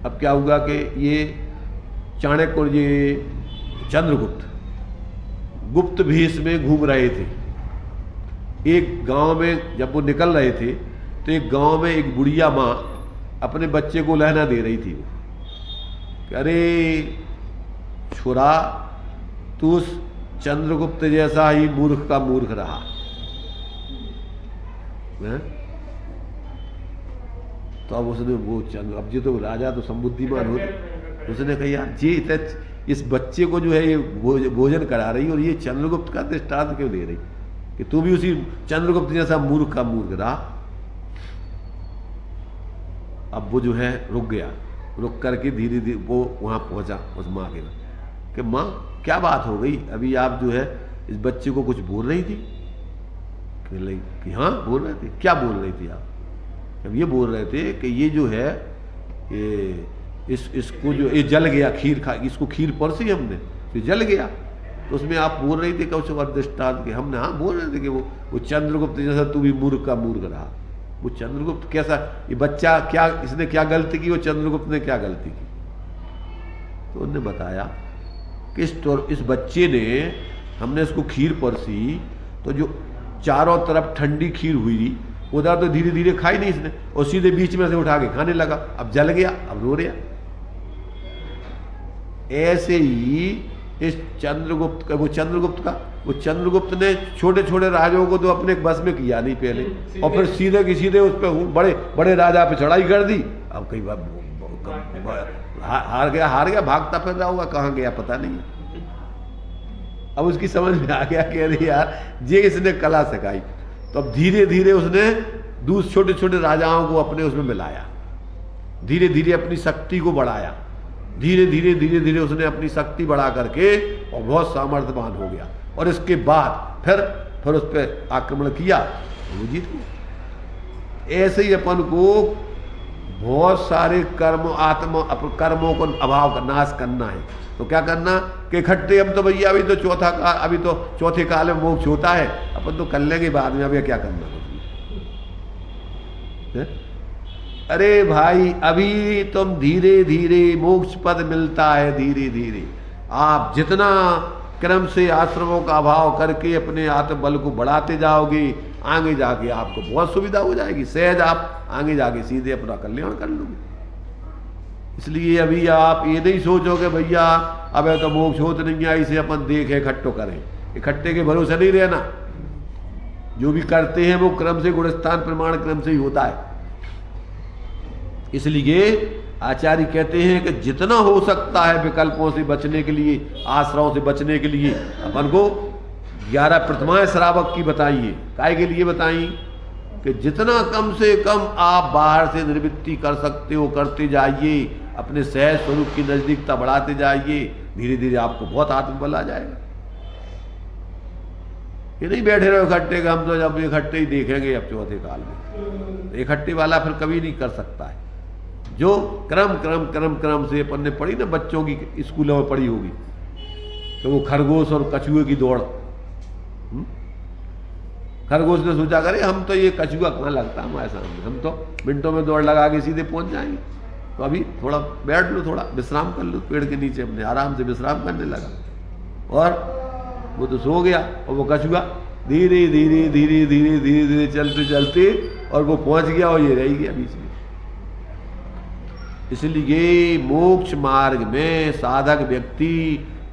अब क्या हुआ कि ये चाणक्य और ये चंद्रगुप्त गुप्त भेष में घूम रहे थे। एक गांव में जब वो निकल रहे थे तो एक गांव में एक बुढ़िया माँ अपने बच्चे को लहना दे रही थी। अरे छोरा, तू उस चंद्रगुप्त जैसा ही मूर्ख का मूर्ख रहा है? तो अब उसने वो अब जी तो राजा तो संबुद्धिमान होते, उसने कहा यार जी इस बच्चे को जो है ये भोजन करा रही और ये चंद्रगुप्त का दृष्टांत क्यों दे रही? कि तू भी उसी चंद्रगुप्त जैसा मूर्ख का मूर्ख रहा। अब वो जो है रुक गया, रुक करके धीरे धीरे वो वहां पहुंचा उस माँ के कि माँ क्या बात हो गई, अभी आप जो है इस बच्चे को कुछ बोल रही थी? कि हाँ बोल रहे थे। क्या बोल रही थी आप? अब ये बोल रहे थे कि ये जो है ये इसको जो ये जल गया, खीर खा, इसको खीर परसी हमने तो जल गया, तो उसमें आप बोल रही थी कुछ और दृष्टांत के। हमने हाँ बोल रहे थे कि वो चंद्रगुप्त जैसा तू भी मूर्ख का मूर्ख रहा। वो चंद्रगुप्त कैसा, ये बच्चा क्या, इसने क्या गलती की, वो चंद्रगुप्त ने क्या गलती की? तो उन्होंने बताया कि इस बच्चे ने, हमने इसको खीर परसी तो जो चारों तरफ ठंडी खीर हुई उधर तो धीरे धीरे खाई नहीं इसने, और सीधे बीच में से उठा के खाने लगा, अब जल गया, अब रो रहा। ऐसे ही इस चंद्रगुप्त का, वो चंद्रगुप्त ने छोटे छोटे राजाओं को तो अपने बस में किया नहीं पहले, और फिर सीधे की सीधे उस पर बड़े बड़े राजा पे चढ़ाई कर दी। अब कई बार हार गया, भागता फिर रहा होगा, कहाँ गया पता नहीं। अब उसकी समझ में आ गया कि अरे यार ये इसने कला सिखाई, तो अब धीरे धीरे उसने दूसरे छोटे छोटे राजाओं को अपने उसमें मिलाया, धीरे धीरे अपनी शक्ति को बढ़ाया, धीरे धीरे उसने अपनी शक्ति बढ़ा करके और बहुत सामर्थ्यवान हो गया, और इसके बाद फिर उस पर आक्रमण किया, वो जीत गया। ऐसे ही अपन को बहुत सारे कर्मों को अभाव का नाश करना है। तो क्या करना कि इकट्ठे हम तो भैया अभी तो चौथे काल में मोक्ष होता है, अपन तो कर लेंगे बाद में, अभी क्या करना है? अरे भाई अभी तुम धीरे धीरे मोक्ष पद मिलता है, धीरे धीरे आप जितना क्रम से आश्रमों का अभाव करके अपने आत्मबल को बढ़ाते जाओगे, आगे जाके आपको बहुत सुविधा हो जाएगी, सहज आप आगे जाके सीधे अपना कल्याण कर लोगे। इसलिए अभी आप ये नहीं सोचो कि भैया अब तो मोक्ष होत नहीं है, इसे अपन देखें इकट्ठो करें, इकट्ठे के भरोसे नहीं रहना। जो भी करते हैं वो क्रम से, गुणस्थान प्रमाण क्रम से ही होता है। इसलिए आचार्य कहते हैं कि जितना हो सकता है विकल्पों से बचने के लिए, आश्रयों से बचने के लिए अपन को 11 प्रतिमाएं श्रावक की बताइए। काय के लिए बताई कि जितना कम से कम आप बाहर से निवृत्ति कर सकते हो करते जाइए, अपने सहज स्वरूप की नजदीकता बढ़ाते जाइए, धीरे धीरे आपको बहुत आत्मबल आ जाएगा। ये नहीं बैठे रहो इकट्ठे का, हम तो जब इकट्ठे ही देखेंगे अब चौथे काल में, इकट्ठे वाला फिर कभी नहीं कर सकता है। जो क्रम से अपन ने पढ़ी ना, बच्चों की स्कूलों में पढ़ी होगी, तो वो खरगोश और कछुए की दौड़। खरगोश ने सोचा करे हम तो ये कछुआ कहाँ लगता हमारे सामने, हम तो मिनटों में दौड़ लगा के सीधे पहुंच जाएंगे, तो अभी थोड़ा बैठ लो, थोड़ा विश्राम कर लो पेड़ के नीचे, अपने आराम से विश्राम करने लगा, और वो तो सो गया। और वो कछुआ धीरे धीरे चलते और वो पहुंच गया और ये रह गया बीच में। इसलिए मोक्ष मार्ग में साधक व्यक्ति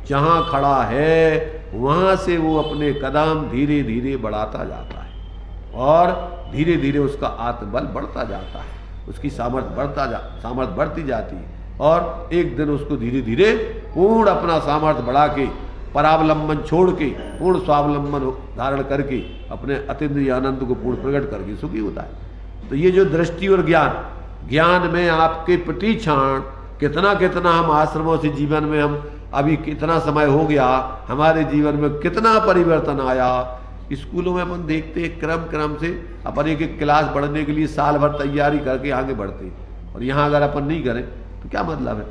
जहां खड़ा है वहां से वो अपने कदम धीरे धीरे बढ़ाता जाता है, और धीरे धीरे उसका आत्मबल बढ़ता जाता है, उसकी सामर्थ्य बढ़ती जाती है, और एक दिन उसको धीरे धीरे पूर्ण अपना सामर्थ्य बढ़ा के, परावलंबन छोड़ के पूर्ण स्वावलंबन धारण करके अपने अतीन्द्रिय आनंद को पूर्ण प्रकट करके सुखी होता है। तो ये जो दृष्टि और ज्ञान में आपके प्रति क्षण कितना हम आश्रमों से जीवन में, हम अभी कितना समय हो गया, हमारे जीवन में कितना परिवर्तन आया। स्कूलों में अपन देखते हैं क्रम से अपन एक क्लास बढ़ने के लिए साल भर तैयारी करके आगे बढ़ते, और यहाँ अगर अपन नहीं करें तो क्या मतलब है?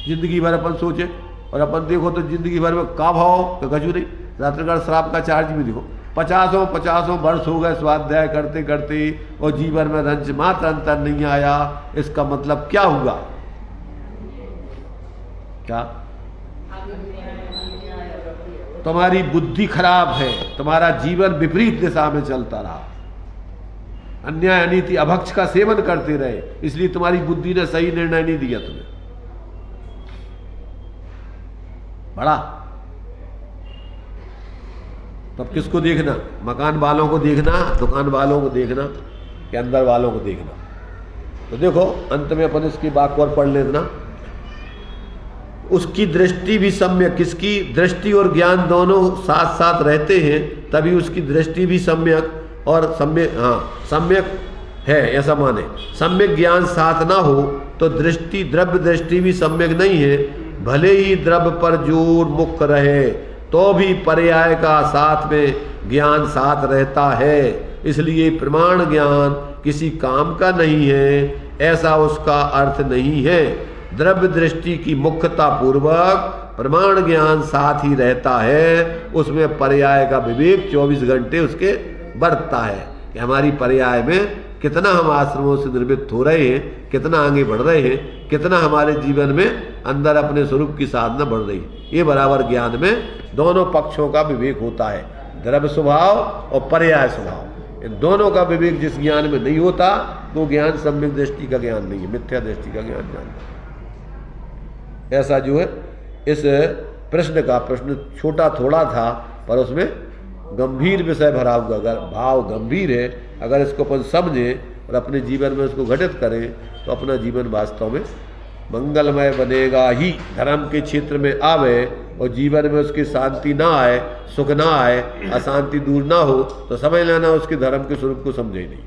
जिंदगी भर अपन सोचे और अपन देखो तो जिंदगी भर में का भाव तो कछु नहीं। रात्रिकाल श्राप का चार्ज भी देखो, 50 वर्ष हो गए स्वाध्याय करते करते, और जीवन में रंच मात्र अंतर नहीं आया। इसका मतलब क्या हुआ? क्या? तुम्हारी बुद्धि खराब है, तुम्हारा जीवन विपरीत दिशा में चलता रहा, अन्याय अनीति अभक्ष का सेवन करते रहे, इसलिए तुम्हारी बुद्धि ने सही निर्णय नहीं दिया तुम्हें। बड़ा तब किसको देखना? मकान वालों को देखना, दुकान वालों को देखना, के अंदर वालों को देखना। तो देखो अंत में अपन इसकी बात और पढ़ लेना उसकी दृष्टि भी सम्यक, किसकी दृष्टि और ज्ञान दोनों साथ साथ रहते हैं, तभी उसकी दृष्टि भी सम्यक और सम्यक, हाँ सम्यक है ऐसा माने। सम्यक ज्ञान साथ ना हो तो दृष्टि, द्रव्य दृष्टि भी सम्यक नहीं है। भले ही द्रव्य पर जोर मुख रहे तो भी पर्याय का साथ में ज्ञान साथ रहता है। इसलिए प्रमाण ज्ञान किसी काम का नहीं है, ऐसा उसका अर्थ नहीं है। द्रव्य दृष्टि की मुख्यता पूर्वक प्रमाण ज्ञान साथ ही रहता है, उसमें पर्याय का विवेक 24 घंटे उसके बरतता है कि हमारी पर्याय में कितना हम आश्रमों से निर्मित हो रहे हैं, कितना आगे बढ़ रहे हैं, कितना हमारे जीवन में अंदर अपने स्वरूप की साधना बढ़ रही है। ये बराबर ज्ञान में दोनों पक्षों का विवेक होता है, द्रव्य स्वभाव और पर्याय स्वभाव। इन दोनों का विवेक जिस ज्ञान में नहीं होता वो ज्ञान सम्यक दृष्टि का ज्ञान नहीं है, मिथ्या दृष्टि का ज्ञान है। ऐसा जो है इस प्रश्न का, प्रश्न छोटा थोड़ा था पर उसमें गंभीर विषय भरा हुआ, अगर भाव गंभीर है, अगर इसको अपन समझें और अपने जीवन में उसको घटित करें तो अपना जीवन वास्तव में मंगलमय बनेगा ही। धर्म के क्षेत्र में आवे और जीवन में उसकी शांति ना आए, सुख ना आए, अशांति दूर ना हो तो समझ लेना उसके धर्म के स्वरूप को समझे ही नहीं।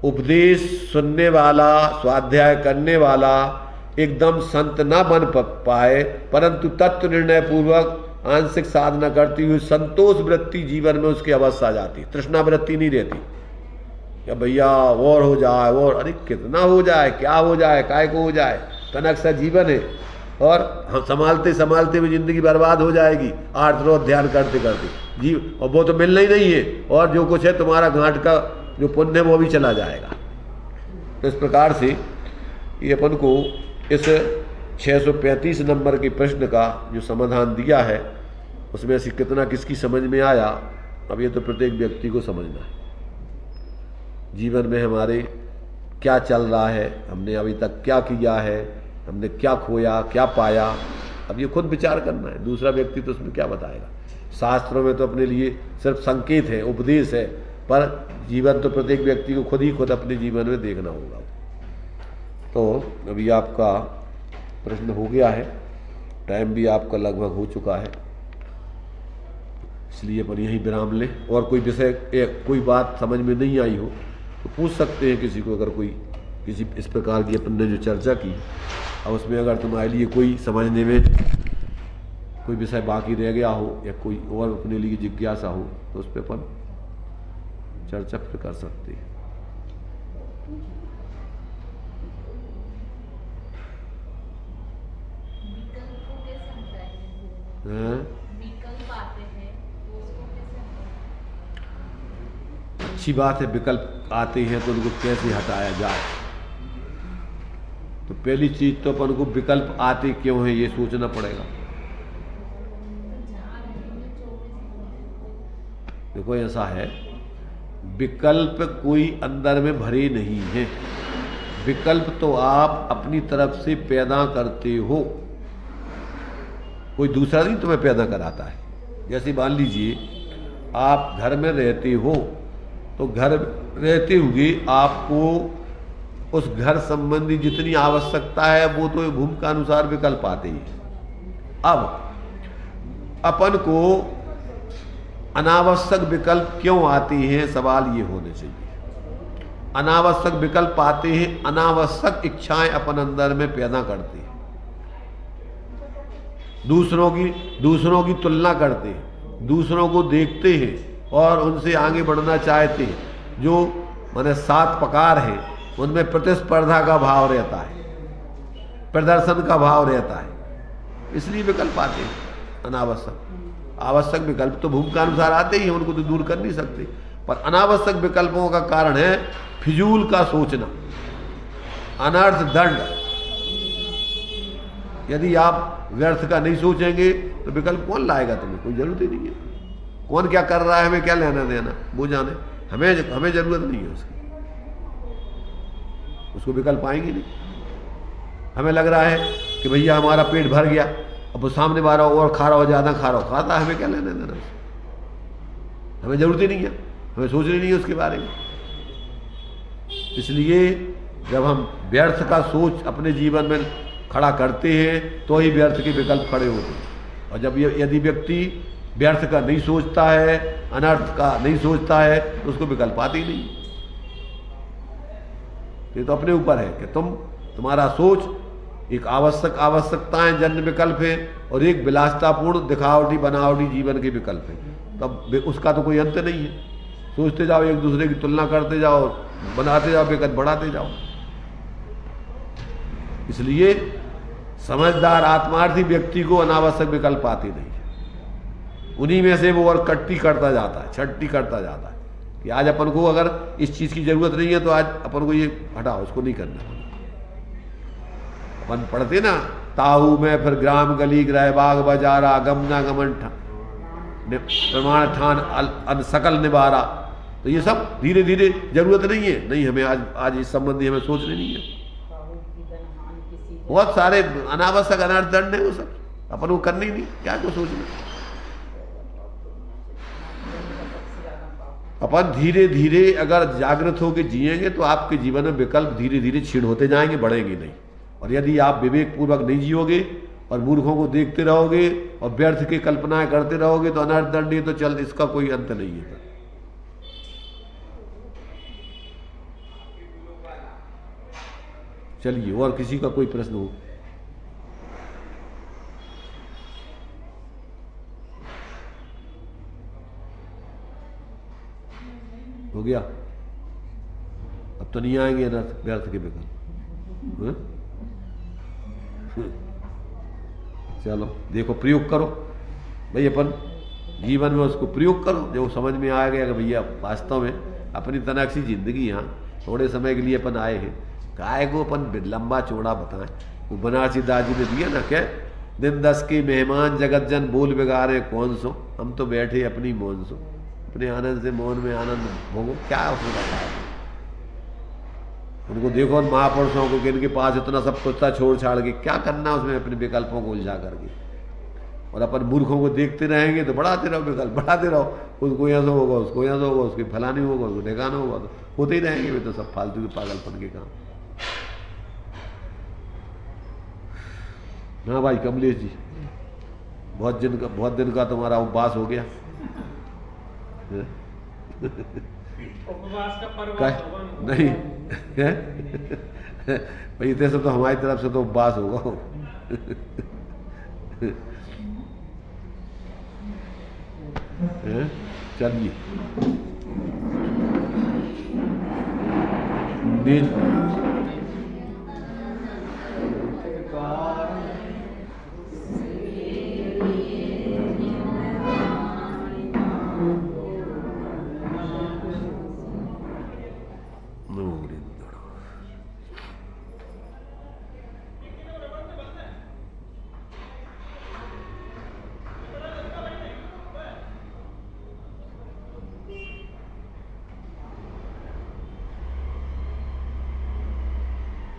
उपदेश सुनने वाला, स्वाध्याय करने वाला एकदम संत ना बन पाए, परंतु तत्व निर्णय पूर्वक आंशिक साधना करती हुई संतोष वृत्ति जीवन में उसकी अवश्य आ जाती, तृष्णा वृत्ति नहीं रहती क्या भैया और हो जाए और, अरे कितना हो जाए, क्या हो जाए, काय को हो जाए, तनक सा जीवन है और हम संभालते संभालते भी जिंदगी बर्बाद हो जाएगी 8 रोज ध्यान करते करते जी, और वो तो मिलना ही नहीं है, और जो कुछ है तुम्हारा घाट का जो पुण्य है वो भी चला जाएगा। तो इस प्रकार से ये अपन को इस 635 नंबर के प्रश्न का जो समाधान दिया है उसमें से कितना किसकी समझ में आया, अब ये तो प्रत्येक व्यक्ति को समझना है। जीवन में हमारे क्या चल रहा है, हमने अभी तक क्या किया है, हमने क्या खोया, क्या पाया, अब ये खुद विचार करना है। दूसरा व्यक्ति तो उसमें क्या बताएगा। शास्त्रों में तो अपने लिए सिर्फ संकेत है, उपदेश है, पर जीवन तो प्रत्येक व्यक्ति को खुद ही खुद अपने जीवन में देखना होगा। तो अभी आपका प्रश्न हो गया है, टाइम भी आपका लगभग हो चुका है, इसलिए अपन यहीं विराम लें। और कोई विषय, कोई बात समझ में नहीं आई हो तो पूछ सकते हैं किसी को, अगर कोई किसी इस प्रकार की अपन ने जो चर्चा की और उसमें अगर तुम्हारे लिए कोई समझने में कोई विषय बाकी रह गया हो या कोई और अपने लिए जिज्ञासा हो तो उस पर अपन चर्चा फिर कर सकते हैं। विकल्प आते हैं तो उसको कैसे हटाएं? अच्छी बात है, विकल्प आते हैं तो उनको कैसे हटाया जाए। तो पहली चीज तो अपन को विकल्प आते क्यों हैं ये सोचना पड़ेगा। देखो ऐसा है, विकल्प कोई अंदर में भरे नहीं है, विकल्प तो आप अपनी तरफ से पैदा करते हो, कोई दूसरा नहीं तुम्हें पैदा कराता है। जैसे मान लीजिए आप घर में रहते हो तो घर रहते हुए आपको उस घर संबंधी जितनी आवश्यकता है वो तो भूमिका अनुसार विकल्प आते ही। अब अपन को अनावश्यक विकल्प क्यों आते हैं, सवाल ये होने चाहिए। अनावश्यक विकल्प आते हैं, अनावश्यक इच्छाएं अपन अंदर में पैदा करते हैं, दूसरों की तुलना करते हैं, दूसरों को देखते हैं और उनसे आगे बढ़ना चाहते हैं। जो माने 7 प्रकार है उनमें प्रतिस्पर्धा का भाव रहता है, प्रदर्शन का भाव रहता है, इसलिए विकल्प आते हैं अनावश्यक। आवश्यक विकल्प तो भूमिका अनुसार आते ही हैं, उनको तो दूर कर नहीं सकते, पर अनावश्यक विकल्पों का कारण है फिजूल का सोचना, अनर्थ दंड। यदि आप व्यर्थ का नहीं सोचेंगे तो विकल्प कौन लाएगा तुम्हें, कोई जरूरत ही नहीं है। कौन क्या कर रहा है हमें क्या लेना देना, वो जाने, हमें जरूरत नहीं है उसकी, उसको विकल्प आएंगे नहीं। हमें लग रहा है कि भैया हमारा पेट भर गया, अब वो सामने वाला और खा रहा हो, ज्यादा खा रहा हो, खाता है, हमें क्या लेना देना उसको, हमें जरूरत ही नहीं है, हमें सोचनी नहीं है उसके बारे में। इसलिए जब हम व्यर्थ का सोच अपने जीवन में खड़ा करते हैं तो ही व्यर्थ के विकल्प खड़े होते हैं। और जब यदि व्यक्ति व्यर्थ का नहीं सोचता है, अनर्थ का नहीं सोचता है, तो उसको विकल्प आते ही नहीं। ये तो अपने ऊपर है कि तुम्हारा सोच एक आवश्यकताएं जन्य विकल्प है और एक विलासितापूर्ण दिखावटी बनावटी जीवन के विकल्प है। तब उसका तो कोई अंत नहीं है। सोचते जाओ, एक दूसरे की तुलना करते जाओ, बनाते जाओ, विकल्प बढ़ाते जाओ। इसलिए समझदार आत्मार्थी व्यक्ति को अनावश्यक विकल्प आते नहीं है। उन्हीं में से वो और छट्टी करता जाता है कि आज अपन को अगर इस चीज की जरूरत नहीं है तो आज अपन को ये हटाओ, उसको नहीं करना। अपन पढ़ते ना, ताहू में फिर ग्राम गली गृह बाग बाजारा गमना गमन प्रमाण ठान सकल निवारा। तो ये सब धीरे धीरे जरूरत नहीं है, नहीं हमें आज इस संबंधी हमें सोचने नहीं है। बहुत सारे अनावश्यक अनर्थ दंड है, वो सब अपन को करनी नहीं, क्या को सोचना। अपन धीरे धीरे अगर जागृत होकर जिएंगे तो आपके जीवन में विकल्प धीरे धीरे क्षीण होते जाएंगे, बढ़ेंगे नहीं। और यदि आप विवेक पूर्वक नहीं जियोगे और मूर्खों को देखते रहोगे और व्यर्थ की कल्पनाएं करते रहोगे तो अनर्थ दंड तो चल, इसका कोई अंत नहीं है। चलिए, और किसी का कोई प्रश्न हो गया? अब तो नहीं आएंगे अनर्थ व्यर्थ के विकल्प। चलो देखो, प्रयोग करो भाई, अपन जीवन में उसको प्रयोग करो। जो समझ में आ गया कि भैया वास्तव में अपनी तनाक्षी जिंदगी यहाँ थोड़े समय के लिए अपन आए हैं, काय को अपन लंबा चौड़ा बताएं। वो बनारसी दास जी ने दिया ना, क्या दिन 10 के मेहमान जगत जन बोल बिगाड़े कौन सो, हम तो बैठे अपनी मौन सो, अपने आनंद से मौन में आनंद भोगो। क्या उसमें रखा है? उनको देखो महापुरुषों को कि इनके पास इतना सब कुछ था, छोड़ छाड़ के क्या करना उसमें अपने विकल्पों को उलझा करके। और अपन मूर्खों को देखते रहेंगे तो बढ़ाते रहो विकल्प, बढ़ाते रहो। उसको यहाँ से होगा, उसको यहाँ से होगा, उसके फलानी होगा, उसको ठिकाना होगा, तो होते ही रहेंगे वे तो सब फालतू के पागलपन के काम। हाँ भाई कमलेश जी, बहुत दिन का तुम्हारा उपवास हो गया। उपवास का पर्व नहीं भाई, इतने से तो हमारी तरफ से तो उपवास होगा। चलिए